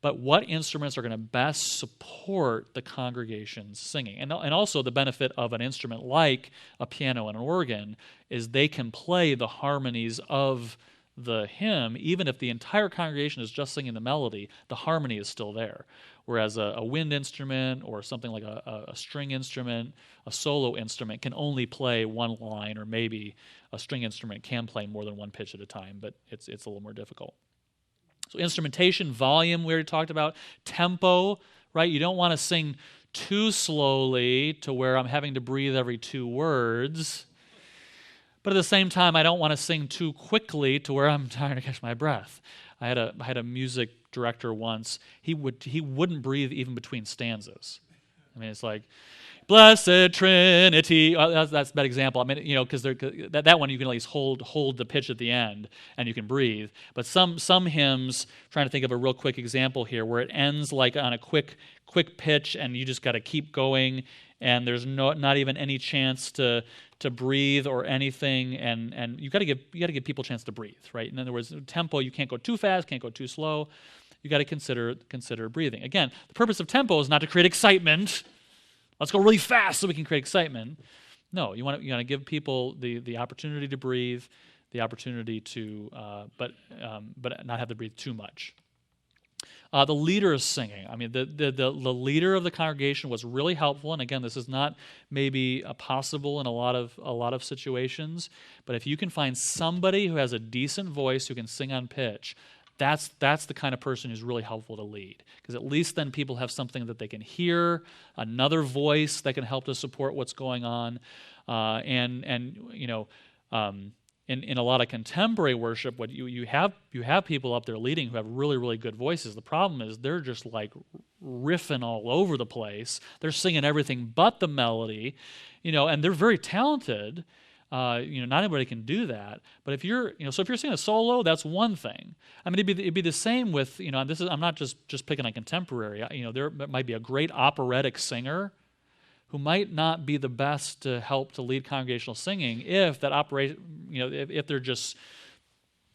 But what instruments are going to best support the congregation's singing? And also the benefit of an instrument like a piano and an organ is they can play the harmonies of the hymn, even if the entire congregation is just singing the melody, the harmony is still there. Whereas a wind instrument or something like a string instrument, a solo instrument can only play one line, or maybe a string instrument can play more than one pitch at a time, but it's a little more difficult. So instrumentation, volume, we already talked about. Tempo, right? You don't want to sing too slowly to where I'm having to breathe every 2 words. But at the same time, I don't want to sing too quickly to where I'm trying to catch my breath. I had a music director once. He wouldn't breathe even between stanzas. I mean, it's like, Blessed Trinity. That's a bad example. I mean, because that one you can at least hold the pitch at the end and you can breathe. But some hymns, trying to think of a real quick example here, where it ends like on a quick pitch and you just got to keep going and there's not even any chance to breathe or anything, and you got to give people a chance to breathe, right? In other words, tempo, you can't go too fast, can't go too slow. You got to consider breathing. Again, the purpose of tempo is not to create excitement. Let's go really fast so we can create excitement. No, you want to give people the opportunity to breathe, the opportunity to, but not have to breathe too much. The leader is singing. I mean, the leader of the congregation was really helpful. And again, this is not maybe possible in a lot of situations. But if you can find somebody who has a decent voice who can sing on pitch, that's the kind of person who's really helpful to lead. Because at least then people have something that they can hear, another voice that can help to support what's going on, In a lot of contemporary worship, what you have people up there leading who have really, really good voices. The problem is they're just like riffing all over the place. They're singing everything but the melody, and they're very talented. Not everybody can do that. But if you're singing a solo, that's one thing. I mean, it'd be the same with, I'm not just picking on contemporary. There might be a great operatic singer who might not be the best to help to lead congregational singing if if they're just,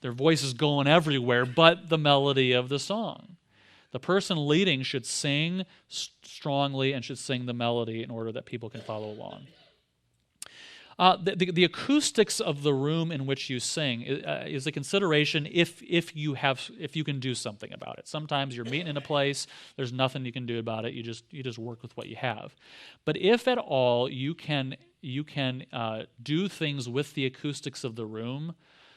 their voice is going everywhere but the melody of the song. The person leading should sing strongly and should sing the melody in order that people can follow along. The acoustics of the room in which you sing is a consideration if you can do something about it. Sometimes you're meeting in a place, there's nothing you can do about it. You just work with what you have. But if at all you can do things with the acoustics of the room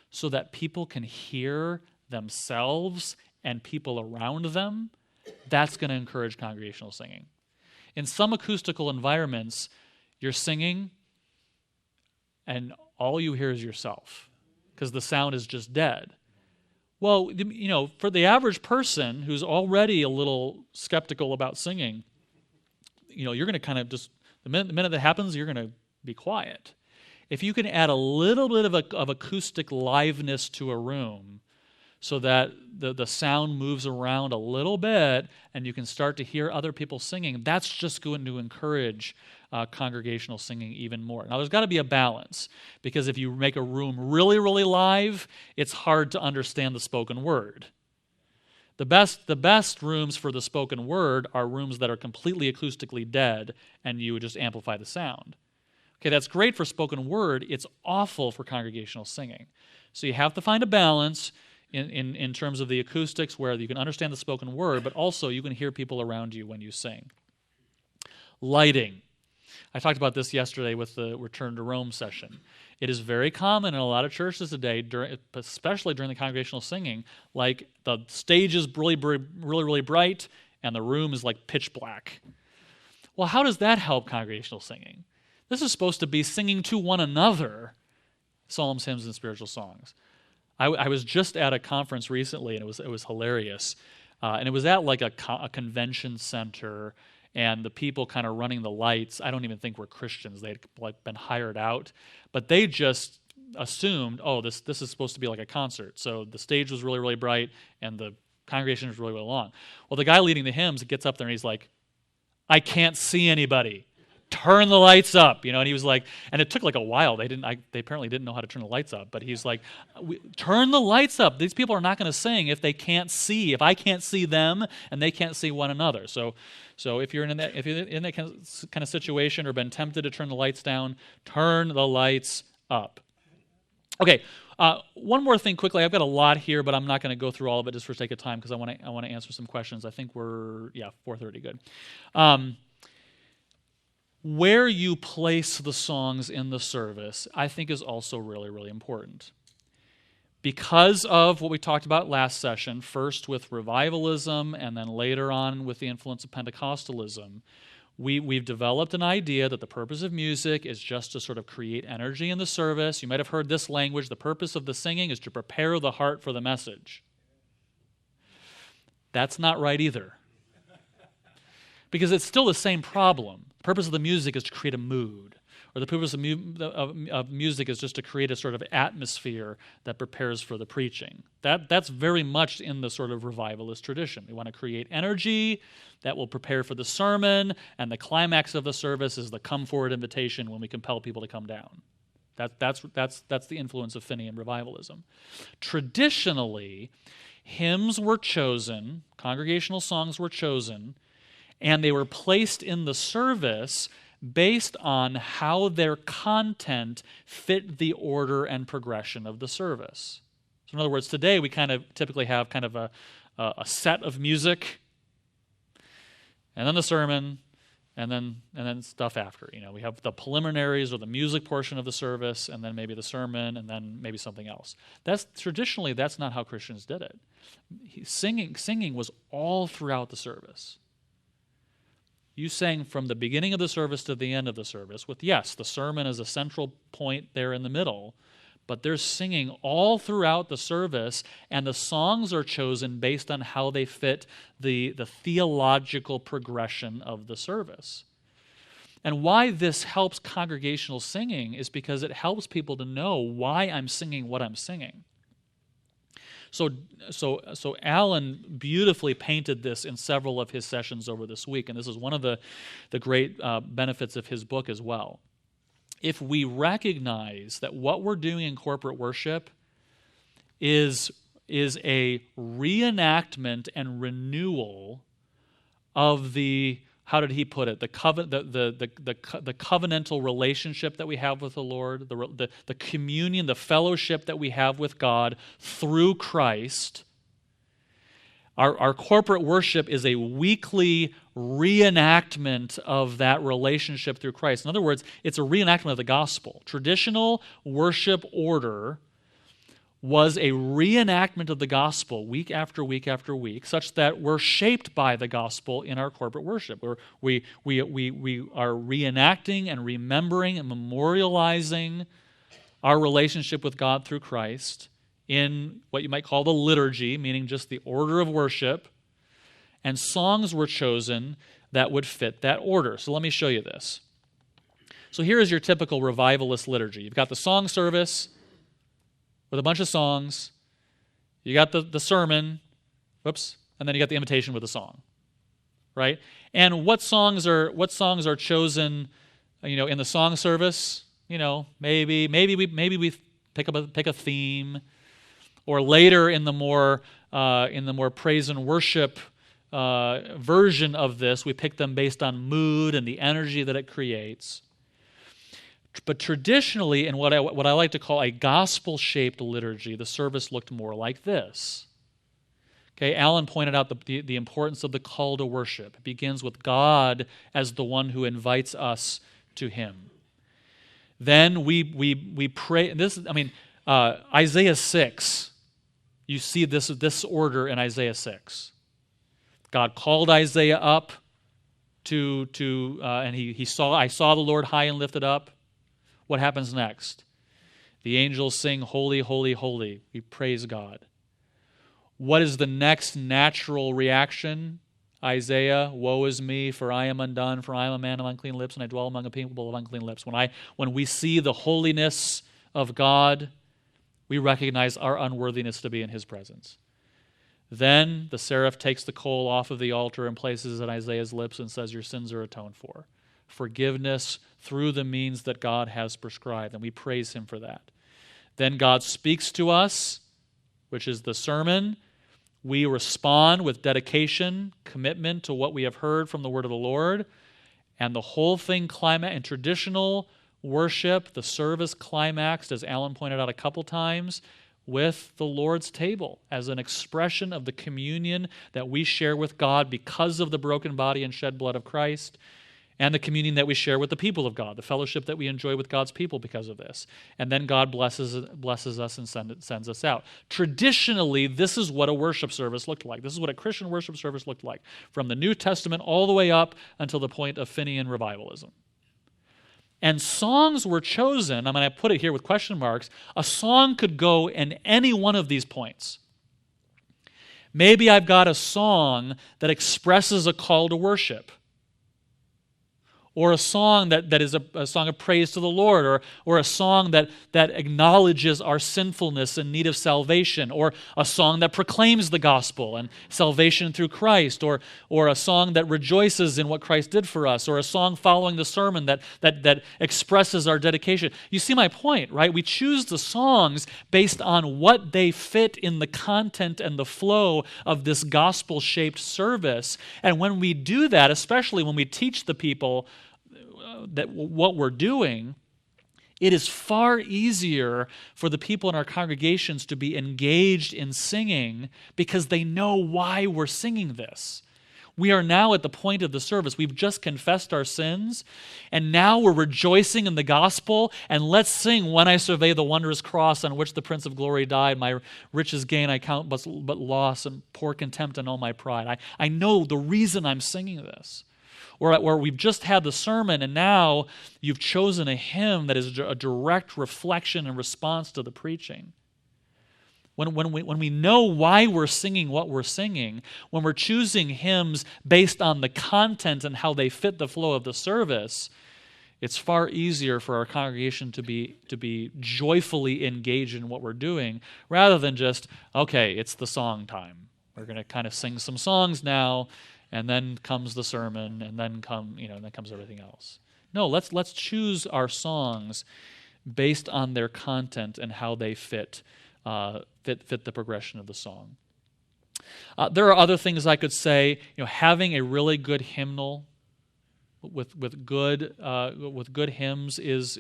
so that people can hear themselves and people around them, that's going to encourage congregational singing. In some acoustical environments, you're singing and all you hear is yourself because the sound is just dead. Well, for the average person who's already a little skeptical about singing, you're going to kind of just, the minute that happens, you're going to be quiet. If you can add a little bit of acoustic liveness to a room so that the sound moves around a little bit and you can start to hear other people singing, that's just going to encourage congregational singing even more. Now, there's got to be a balance, because if you make a room really, really live, it's hard to understand the spoken word. The best rooms for the spoken word are rooms that are completely acoustically dead, and you would just amplify the sound. Okay, that's great for spoken word. It's awful for congregational singing. So you have to find a balance in terms of the acoustics where you can understand the spoken word, but also you can hear people around you when you sing. Lighting. I talked about this yesterday with the Return to Rome session. It is very common in a lot of churches today, especially during the congregational singing, like the stage is really, really bright and the room is like pitch black. Well, how does that help congregational singing? This is supposed to be singing to one another, psalms, hymns, and spiritual songs. I was just at a conference recently, and it was hilarious. And it was at like a convention center, and the people kind of running the lights, I don't even think were Christians. They'd like been hired out, but they just assumed, this is supposed to be like a concert. So the stage was really, really bright, and the congregation was really, really long. Well, the guy leading the hymns gets up there and he's like, "I can't see anybody. Turn the lights up," and he was like, and it took like a while. They apparently didn't know how to turn the lights up, but he's like, "Turn the lights up. These people are not going to sing if they can't see. If I can't see them and they can't see one another." So if you're in that kind of situation or been tempted to turn the lights down, turn the lights up. Okay, one more thing quickly. I've got a lot here, but I'm not going to go through all of it just for sake of time because I want to answer some questions. I think we're 4:30 good. Where you place the songs in the service, I think, is also really, really important. Because of what we talked about last session, first with revivalism and then later on with the influence of Pentecostalism, we've developed an idea that the purpose of music is just to sort of create energy in the service. You might have heard this language. The purpose of the singing is to prepare the heart for the message. That's not right either. Because it's still the same problem. The purpose of the music is to create a mood, or the purpose of music is just to create a sort of atmosphere that prepares for the preaching. That's very much in the sort of revivalist tradition. We want to create energy that will prepare for the sermon, and the climax of the service is the come forward invitation when we compel people to come down. That's the influence of Finian revivalism. Traditionally, hymns were chosen, congregational songs were chosen, and they were placed in the service based on how their content fit the order and progression of the service. So in other words, today we kind of typically have kind of a set of music, and then the sermon, and then stuff after. We have the preliminaries or the music portion of the service, and then maybe the sermon, and then maybe something else. Traditionally, that's not how Christians did it. Singing was all throughout the service. You sang from the beginning of the service to the end of the service with, yes, the sermon is a central point there in the middle, but there's singing all throughout the service, and the songs are chosen based on how they fit the theological progression of the service. And why this helps congregational singing is because it helps people to know why I'm singing what I'm singing. So Alan beautifully painted this in several of his sessions over this week, and this is one of the great benefits of his book as well. If we recognize that what we're doing in corporate worship is a reenactment and renewal of the, how did he put it, the covenantal relationship that we have with the Lord, the communion, the fellowship that we have with God through Christ. Our corporate worship is a weekly reenactment of that relationship through Christ. In other words, it's a reenactment of the gospel. Traditional worship order was a reenactment of the gospel week after week after week, such that we're shaped by the gospel in our corporate worship. We are reenacting and remembering and memorializing our relationship with God through Christ in what you might call the liturgy, meaning just the order of worship, and songs were chosen that would fit that order. So let me show you this. So here is your typical revivalist liturgy. You've got the song service with a bunch of songs. You got the sermon, and then you got the invitation with a song, right? And what songs are chosen, in the song service? Maybe we pick a theme, or later in the more praise and worship version of this, we pick them based on mood and the energy that it creates. But traditionally, in what I like to call a gospel-shaped liturgy, the service looked more like this. Okay, Alan pointed out the importance of the call to worship. It begins with God as the one who invites us to Him. Then we pray. Isaiah 6. You see this order in Isaiah 6. God called Isaiah up and I saw the Lord high and lifted up. What happens next? The angels sing, "Holy, holy, holy." We praise God. What is the next natural reaction? Isaiah, "Woe is me, for I am undone, for I am a man of unclean lips, and I dwell among a people of unclean lips." When we see the holiness of God, we recognize our unworthiness to be in His presence. Then the seraph takes the coal off of the altar and places it at Isaiah's lips and says, "Your sins are atoned for." Forgiveness through the means that God has prescribed, and we praise Him for that. Then God speaks to us, which is the sermon. We respond with dedication, commitment to what we have heard from the word of the Lord, and the whole thing climax in traditional worship, the service climaxed, as Alan pointed out a couple times, with the Lord's table as an expression of the communion that we share with God because of the broken body and shed blood of Christ, and the communion that we share with the people of God, the fellowship that we enjoy with God's people because of this. And then God blesses us and sends us out. Traditionally, this is what a worship service looked like. This is what a Christian worship service looked like, from the New Testament all the way up until the point of Finian revivalism. And songs were chosen. I put it here with question marks. A song could go in any one of these points. Maybe I've got a song that expresses a call to worship. or a song that is a song of praise to the Lord, or a song that acknowledges our sinfulness and need of salvation, or a song that proclaims the gospel and salvation through Christ, or a song that rejoices in what Christ did for us, or a song following the sermon that expresses our dedication. You see my point, right? We choose the songs based on what they fit in the content and the flow of this gospel-shaped service. And when we do that, especially when we teach the people that what we're doing, it is far easier for the people in our congregations to be engaged in singing because they know why we're singing this. We are now at the point of the service. We've just confessed our sins, and now we're rejoicing in the gospel, and let's sing, "When I survey the wondrous cross on which the Prince of Glory died, my riches gain I count but loss, and pour contempt on all my pride." I know the reason I'm singing this. Or we've just had the sermon, and now you've chosen a hymn that is a direct reflection and response to the preaching. When we know why we're singing what we're singing, when we're choosing hymns based on the content and how they fit the flow of the service, it's far easier for our congregation to be joyfully engaged in what we're doing, rather than just, okay, it's the song time. We're going to kind of sing some songs now, and then comes the sermon, and then comes everything else. No, let's choose our songs based on their content and how they fit the progression of the song. There are other things I could say. Having a really good hymnal with good hymns is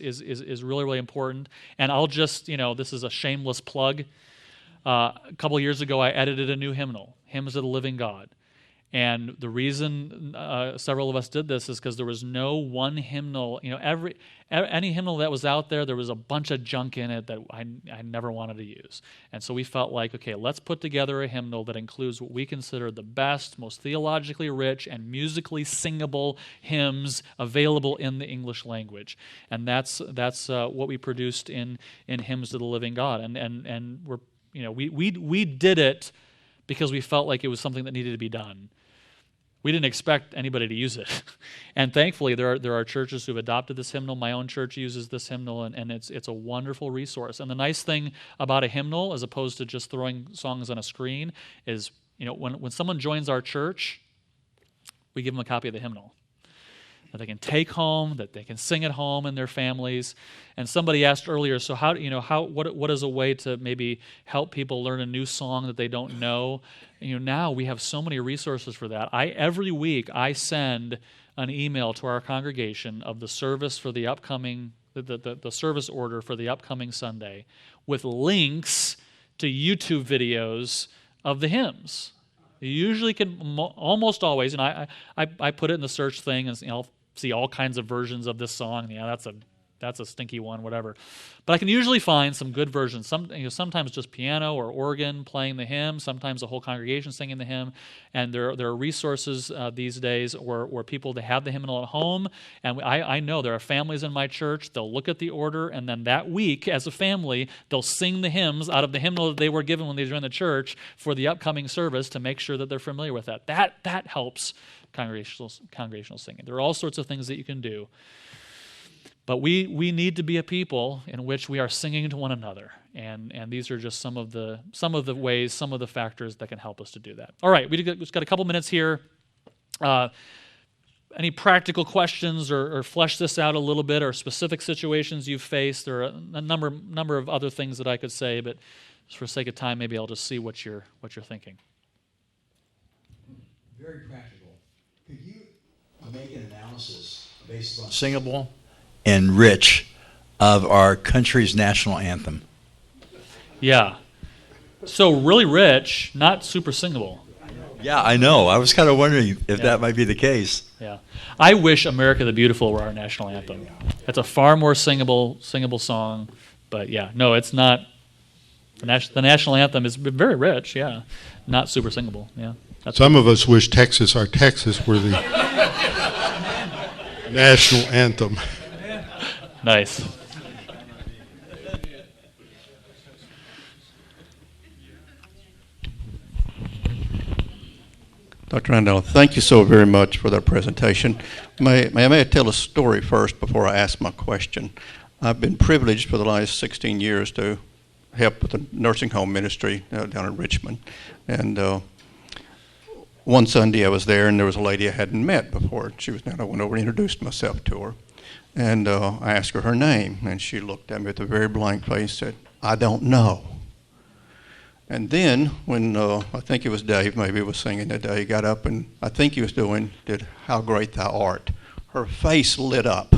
really, really important. And I'll just, this is a shameless plug. A couple of years ago, I edited a new hymnal, Hymns of the Living God. And the reason several of us did this is because there was no one hymnal. Any hymnal that was out there was a bunch of junk in it that I never wanted to use. And so we felt like, okay, let's put together a hymnal that includes what we consider the best, most theologically rich, and musically singable hymns available in the English language. And that's what we produced in Hymns of the Living God. And we did it because we felt like it was something that needed to be done. We didn't expect anybody to use it. And thankfully, there are churches who've adopted this hymnal. My own church uses this hymnal, and it's a wonderful resource. And the nice thing about a hymnal, as opposed to just throwing songs on a screen, is when someone joins our church, we give them a copy of the hymnal that they can take home, that they can sing at home in their families. And somebody asked earlier, so what is a way to maybe help people learn a new song that they don't know? Now we have so many resources for that. Every week I send an email to our congregation of the service for the upcoming, the service order for the upcoming Sunday, with links to YouTube videos of the hymns. You usually can, almost always, and I put it in the search thing, and I'll see all kinds of versions of this song. Yeah, that's a stinky one, whatever. But I can usually find some good versions. Sometimes just piano or organ playing the hymn. Sometimes a whole congregation singing the hymn. And there are resources these days where people that have the hymnal at home. And I know there are families in my church. They'll look at the order, and then that week, as a family, they'll sing the hymns out of the hymnal that they were given when they joined the church for the upcoming service to make sure that they're familiar with that. That helps congregational singing. There are all sorts of things that you can do. But we need to be a people in which we are singing to one another. And these are just some of the ways, some of the factors that can help us to do that. All right, we've got a couple minutes here. Any practical questions or flesh this out a little bit, or specific situations you've faced? There are a number of other things that I could say, but just for sake of time, maybe I'll just see what you're thinking. Very practical. Could you make an analysis based on singable and rich of our country's national anthem? Yeah. So really rich, not super singable. Yeah, I know. I was kind of wondering if that might be the case. Yeah. I wish America the Beautiful were our national anthem. It's a far more singable song. But yeah, no, it's not. The national anthem is very rich, yeah. Not super singable, yeah. Some of us wish Texas, our Texas, were the national anthem. Nice. Dr. Aniol, thank you so very much for that presentation. May I tell a story first before I ask my question? I've been privileged for the last 16 years to help with the nursing home ministry down in Richmond. And one Sunday I was there, and there was a lady I hadn't met before. She was down. I went over and introduced myself to her. And I asked her name, and she looked at me with a very blank face and said, "I don't know." And then when I think it was Dave, maybe was singing that day, he got up and I think he was did How Great Thou Art. Her face lit up,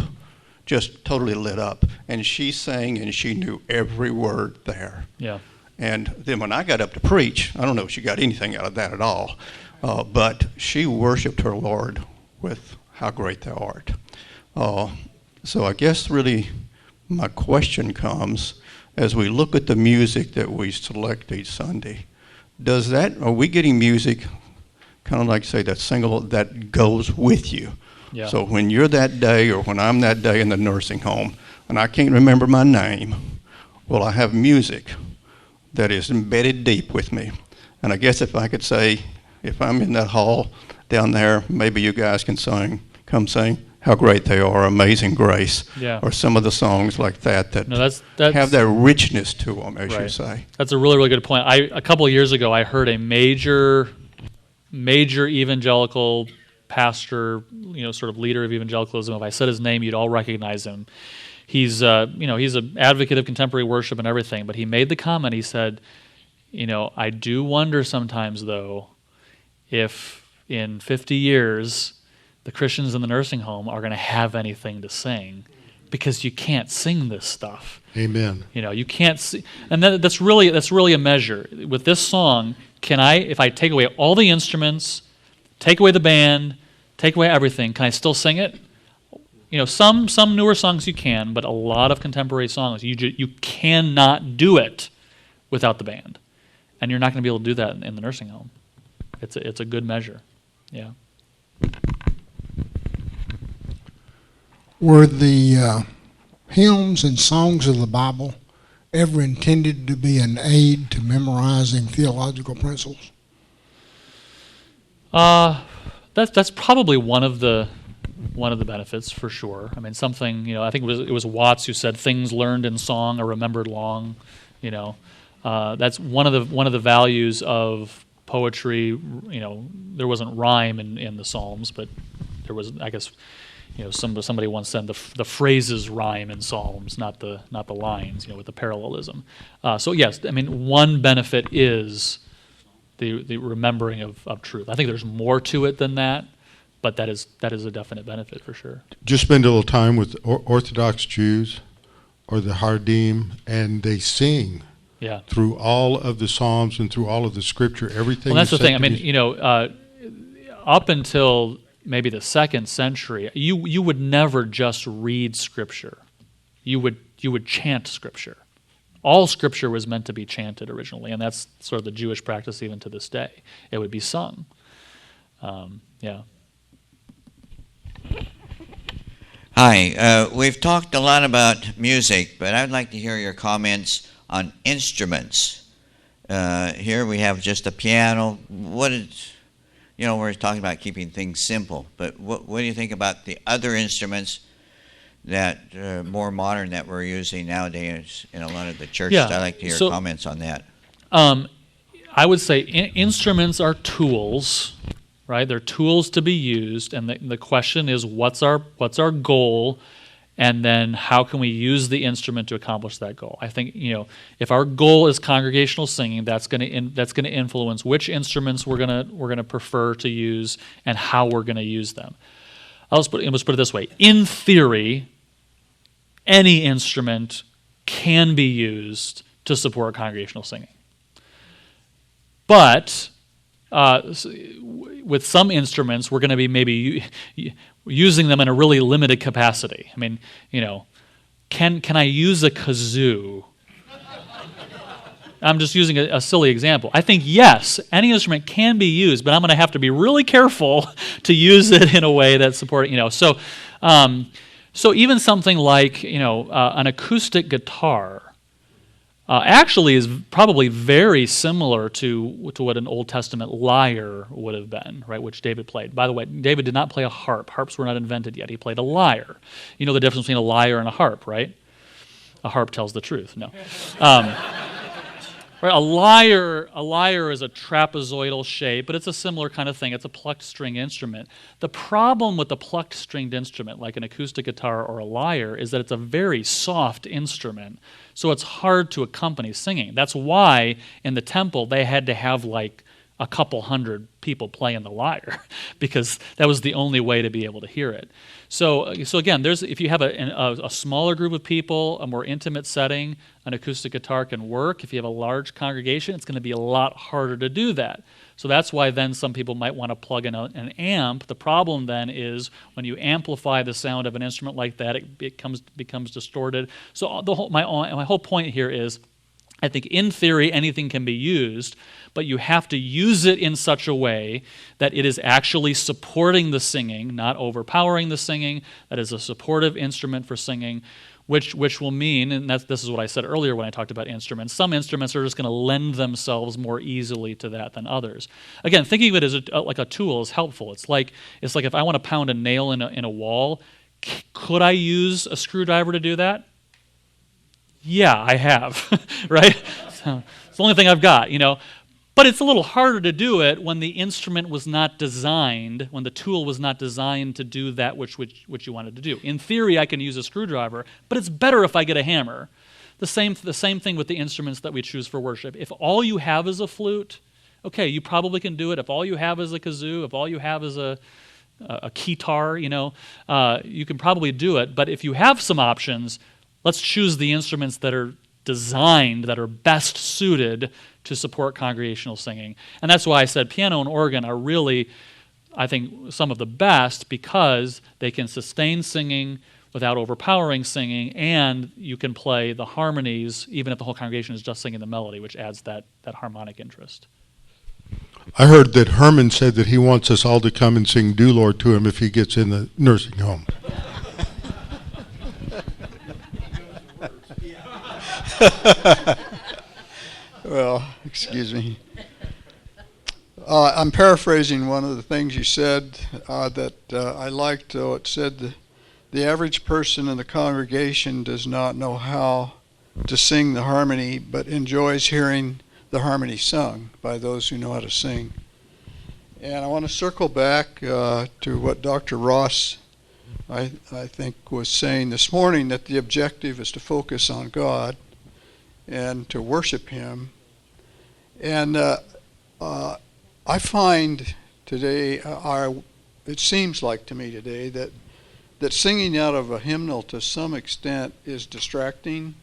just totally lit up. And she sang and she knew every word there. Yeah. And then when I got up to preach, I don't know if she got anything out of that at all, but she worshiped her Lord with How Great Thou Art. So I guess really my question comes, as we look at the music that we select each Sunday, are we getting music, kind of like say that single, that goes with you? Yeah. So when you're that day, or when I'm that day in the nursing home, and I can't remember my name, well, I have music that is embedded deep with me. And I guess if I could say, if I'm in that hall down there, maybe you guys can come sing How Great They Are, Amazing Grace, Yeah. or some of the songs like that No, that's have that richness to them, as you Right. say. That's a really, really good point. A couple of years ago, I heard a major evangelical pastor, sort of leader of evangelicalism. If I said his name, you'd all recognize him. He's an advocate of contemporary worship and everything. But he made the comment. He said, I do wonder sometimes, though, if in 50 years the Christians in the nursing home are going to have anything to sing, because you can't sing this stuff. Amen. You can't see, and that's really a measure. With this song, if I take away all the instruments, take away the band, take away everything, can I still sing it? Some newer songs you can, but a lot of contemporary songs you cannot do it without the band, and you're not going to be able to do that in the nursing home. It's a good measure. Yeah. Were the hymns and songs of the Bible ever intended to be an aid to memorizing theological principles? That's probably one of the benefits, for sure. I mean, something, I think it was Watts who said, "Things learned in song are remembered long." That's one of the values of poetry. There wasn't rhyme in the Psalms, but there was, I guess, somebody once said the phrases rhyme in Psalms, not the lines, with the parallelism. So yes, I mean, one benefit is the remembering of truth. I think there's more to it than that, but that is a definite benefit for sure. Just spend a little time with Orthodox Jews or the Hardim, and they sing Yeah. through all of the Psalms and through all of the Scripture. Everything. Well, that's the is said thing. I to mean, be- up until maybe the 2nd century, you would never just read Scripture. You would chant Scripture. All Scripture was meant to be chanted originally, and that's sort of the Jewish practice even to this day. It would be sung. Yeah. Hi. We've talked a lot about music, but I'd like to hear your comments on instruments. Here we have just a piano. We're talking about keeping things simple, but what do you think about the other instruments that more modern that we're using nowadays in a lot of the churches? Yeah. I'd like to hear So, comments on that. I would say instruments are tools, right? They're tools to be used, and the question is, what's our goal, and then how can we use the instrument to accomplish that goal? I think if our goal is congregational singing, that's going to influence which instruments we're gonna prefer to use and how we're going to use them. Let's put it this way: in theory, any instrument can be used to support congregational singing. But with some instruments, we're going to be maybe using them in a really limited capacity. I mean, can I use a kazoo? I'm just using a silly example. I think, yes, any instrument can be used, but I'm going to have to be really careful to use it in a way that supports, So even something like, an acoustic guitar, actually is probably very similar to what an Old Testament lyre would have been, right? Which David played. By the way, David did not play a harp. Harps were not invented yet. He played a lyre. You know the difference between a lyre and a harp, right? A harp tells the truth. No. Right, a lyre is a trapezoidal shape, but it's a similar kind of thing. It's a plucked string instrument. The problem with the plucked stringed instrument, like an acoustic guitar or a lyre, is that it's a very soft instrument, so it's hard to accompany singing. That's why in the temple they had to have like a couple hundred people playing the lyre, because that was the only way to be able to hear it. So again, if you have a smaller group of people, a more intimate setting, an acoustic guitar can work. If you have a large congregation, it's going to be a lot harder to do that. So that's why then some people might want to plug in an amp. The problem then is when you amplify the sound of an instrument like that, it becomes distorted. So my whole point here is, I think in theory anything can be used, but you have to use it in such a way that it is actually supporting the singing, not overpowering the singing, that is a supportive instrument for singing, which will mean, and this is what I said earlier when I talked about instruments, some instruments are just going to lend themselves more easily to that than others. Again, thinking of it as like a tool is helpful. It's like if I want to pound a nail in a wall, could I use a screwdriver to do that? Yeah, I have, right? So it's the only thing I've got, But it's a little harder to do it when the instrument was not designed, when the tool was not designed to do that which you wanted to do. In theory, I can use a screwdriver, but it's better if I get a hammer. The same thing with the instruments that we choose for worship. If all you have is a flute, okay, you probably can do it. If all you have is a kazoo, if all you have is a keytar, you can probably do it. But if you have some options, let's choose the instruments that are designed, that are best suited to support congregational singing. And that's why I said piano and organ are really, I think, some of the best, because they can sustain singing without overpowering singing, and you can play the harmonies even if the whole congregation is just singing the melody, which adds that harmonic interest. I heard that Herman said that he wants us all to come and sing "Do Lord" to him if he gets in the nursing home. Well, excuse me. I'm paraphrasing one of the things you said that I liked. It said the average person in the congregation does not know how to sing the harmony, but enjoys hearing the harmony sung by those who know how to sing. And I want to circle back to what Dr. Ross, I think, was saying this morning, that the objective is to focus on God and to worship Him. And I find today, it seems like to me today, that singing out of a hymnal to some extent is distracting.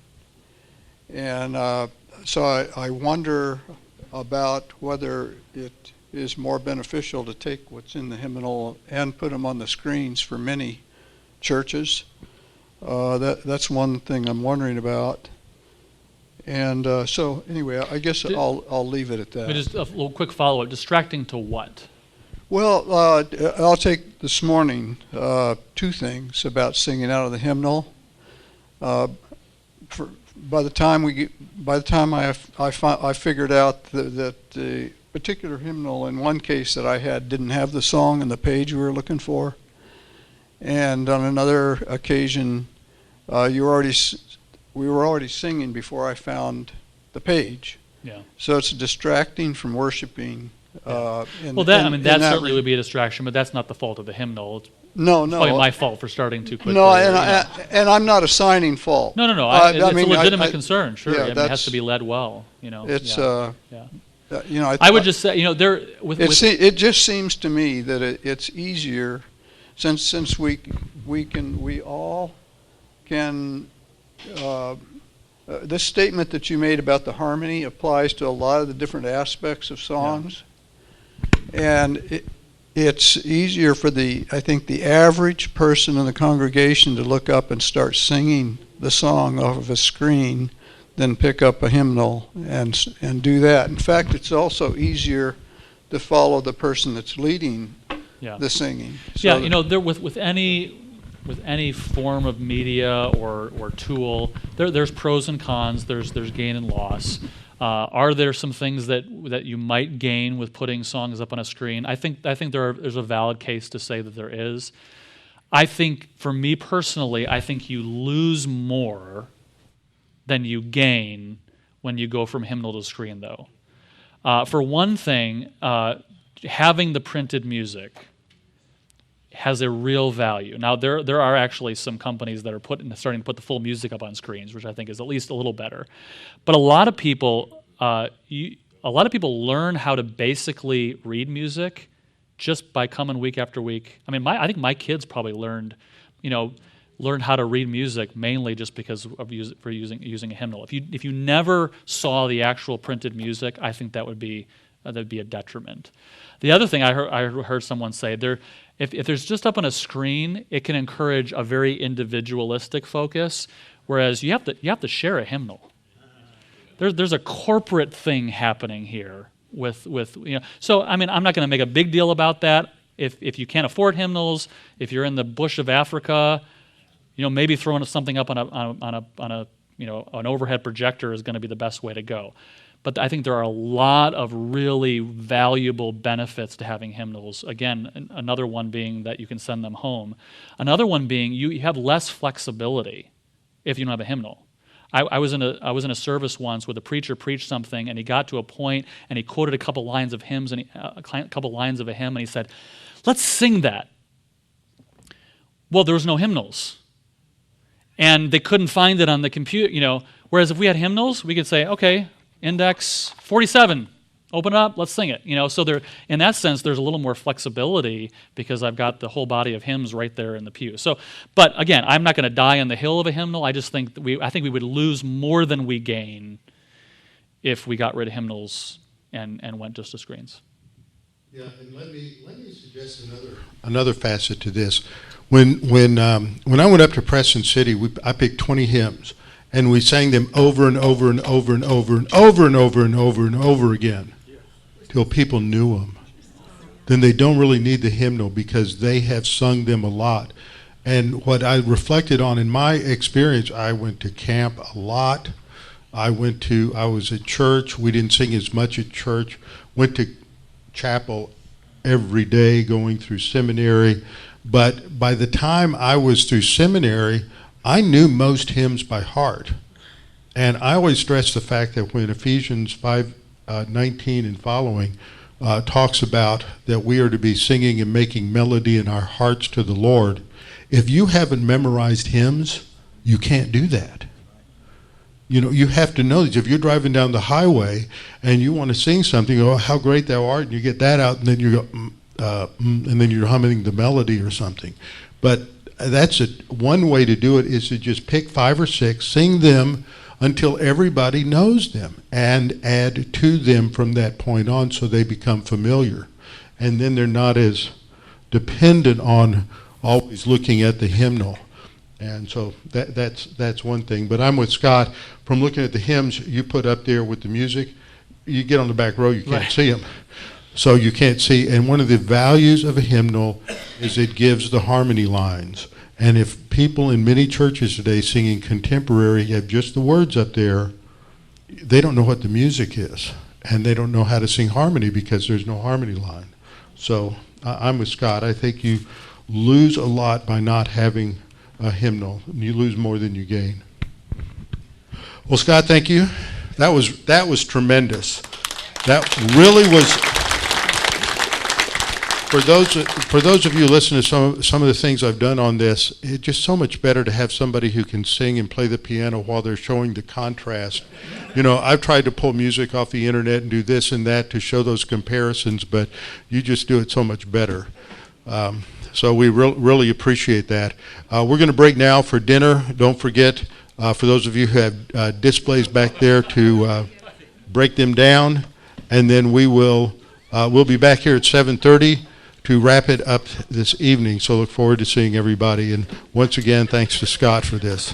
And so I wonder about whether it is more beneficial to take what's in the hymnal and put them on the screens for many churches. That's one thing I'm wondering about. And so anyway, I guess I'll leave it at that. Just a little quick follow-up. Distracting to what? Well, I'll take this morning two things about singing out of the hymnal. By the time I figured out that the particular hymnal in one case that I had didn't have the song and the page we were looking for, and on another occasion, we were already singing before I found the page. Yeah. So it's distracting from worshiping. That certainly would be a distraction, but that's not the fault of the hymnal. It's probably my fault for starting too quickly. No, and I'm not assigning fault. No. It's a legitimate concern. Sure, it has to be led well. It's I would just say, it just seems to me that it's easier, since we all can. This statement that you made about the harmony applies to a lot of the different aspects of songs, and it's easier for the average person in the congregation to look up and start singing the song off of a screen than pick up a hymnal and do that. In fact, it's also easier to follow the person that's leading the singing. So with any any form of media or tool, there's pros and cons. There's gain and loss. Are there some things that you might gain with putting songs up on a screen? I think there's a valid case to say that there is. I think, for me personally, I think you lose more than you gain when you go from hymnal to screen, though. For one thing, having the printed music has a real value. Now, there are actually some companies that are starting to put the full music up on screens, which I think is at least a little better. But a lot of people learn how to basically read music just by coming week after week. I mean, I think my kids probably learned how to read music mainly just because of using a hymnal. If you never saw the actual printed music, I think that would be a detriment. The other thing I heard someone say, if there's just up on a screen, it can encourage a very individualistic focus, whereas you have to share a hymnal. There's a corporate thing happening here with. So I mean, I'm not going to make a big deal about that. If you can't afford hymnals, if you're in the bush of Africa, maybe throwing something up on an overhead projector is going to be the best way to go. But I think there are a lot of really valuable benefits to having hymnals. Again, another one being that you can send them home. Another one being you have less flexibility if you don't have a hymnal. I was in a service once where the preacher preached something, and he got to a point, and he quoted a couple lines of hymns, and a couple lines of a hymn, and he said, "Let's sing that." Well, there was no hymnals, and they couldn't find it on the computer. Whereas if we had hymnals, we could say, "Okay, index 47, open it up, let's sing it." So there, in that sense, there's a little more flexibility because I've got the whole body of hymns right there in the pew. So, but again, I'm not going to die on the hill of a hymnal. I just think I think we would lose more than we gain if we got rid of hymnals and went just to screens. Yeah, and let me suggest another facet to this. When I went up to Preston City, I picked 20 hymns. And we sang them over and over and over and over and over and over and over and over again till people knew them. Then they don't really need the hymnal because they have sung them a lot. And what I reflected on in my experience, I went to camp a lot. I was at church. We didn't sing as much at church. Went to chapel every day going through seminary. But by the time I was through seminary, I knew most hymns by heart. And I always stress the fact that when Ephesians 5:19 and following talks about that we are to be singing and making melody in our hearts to the Lord, if you haven't memorized hymns, you can't do that. You have to know that if you're driving down the highway and you want to sing something, "Oh, how great thou art," and you get that out, and then you go, and then you're humming the melody or something. But that's one way to do it is to just pick 5 or 6, sing them until everybody knows them, and add to them from that point on so they become familiar. And then they're not as dependent on always looking at the hymnal. And so that's one thing. But I'm with Scott. From looking at the hymns you put up there with the music, you get on the back row, you can't see them. So you can't see. And one of the values of a hymnal is it gives the harmony lines. And if people in many churches today singing contemporary have just the words up there, they don't know what the music is. And they don't know how to sing harmony because there's no harmony line. So I'm with Scott. I think you lose a lot by not having a hymnal. You lose more than you gain. Well, Scott, thank you. That was tremendous. That really was. For those of you listening to some of the things I've done on this, it's just so much better to have somebody who can sing and play the piano while they're showing the contrast. I've tried to pull music off the internet and do this and that to show those comparisons, but you just do it so much better. So we really appreciate that. We're going to break now for dinner. Don't forget, for those of you who have displays back there, to break them down, and then we'll be back here at 7:30 to wrap it up this evening. So look forward to seeing everybody. And once again, thanks to Scott for this.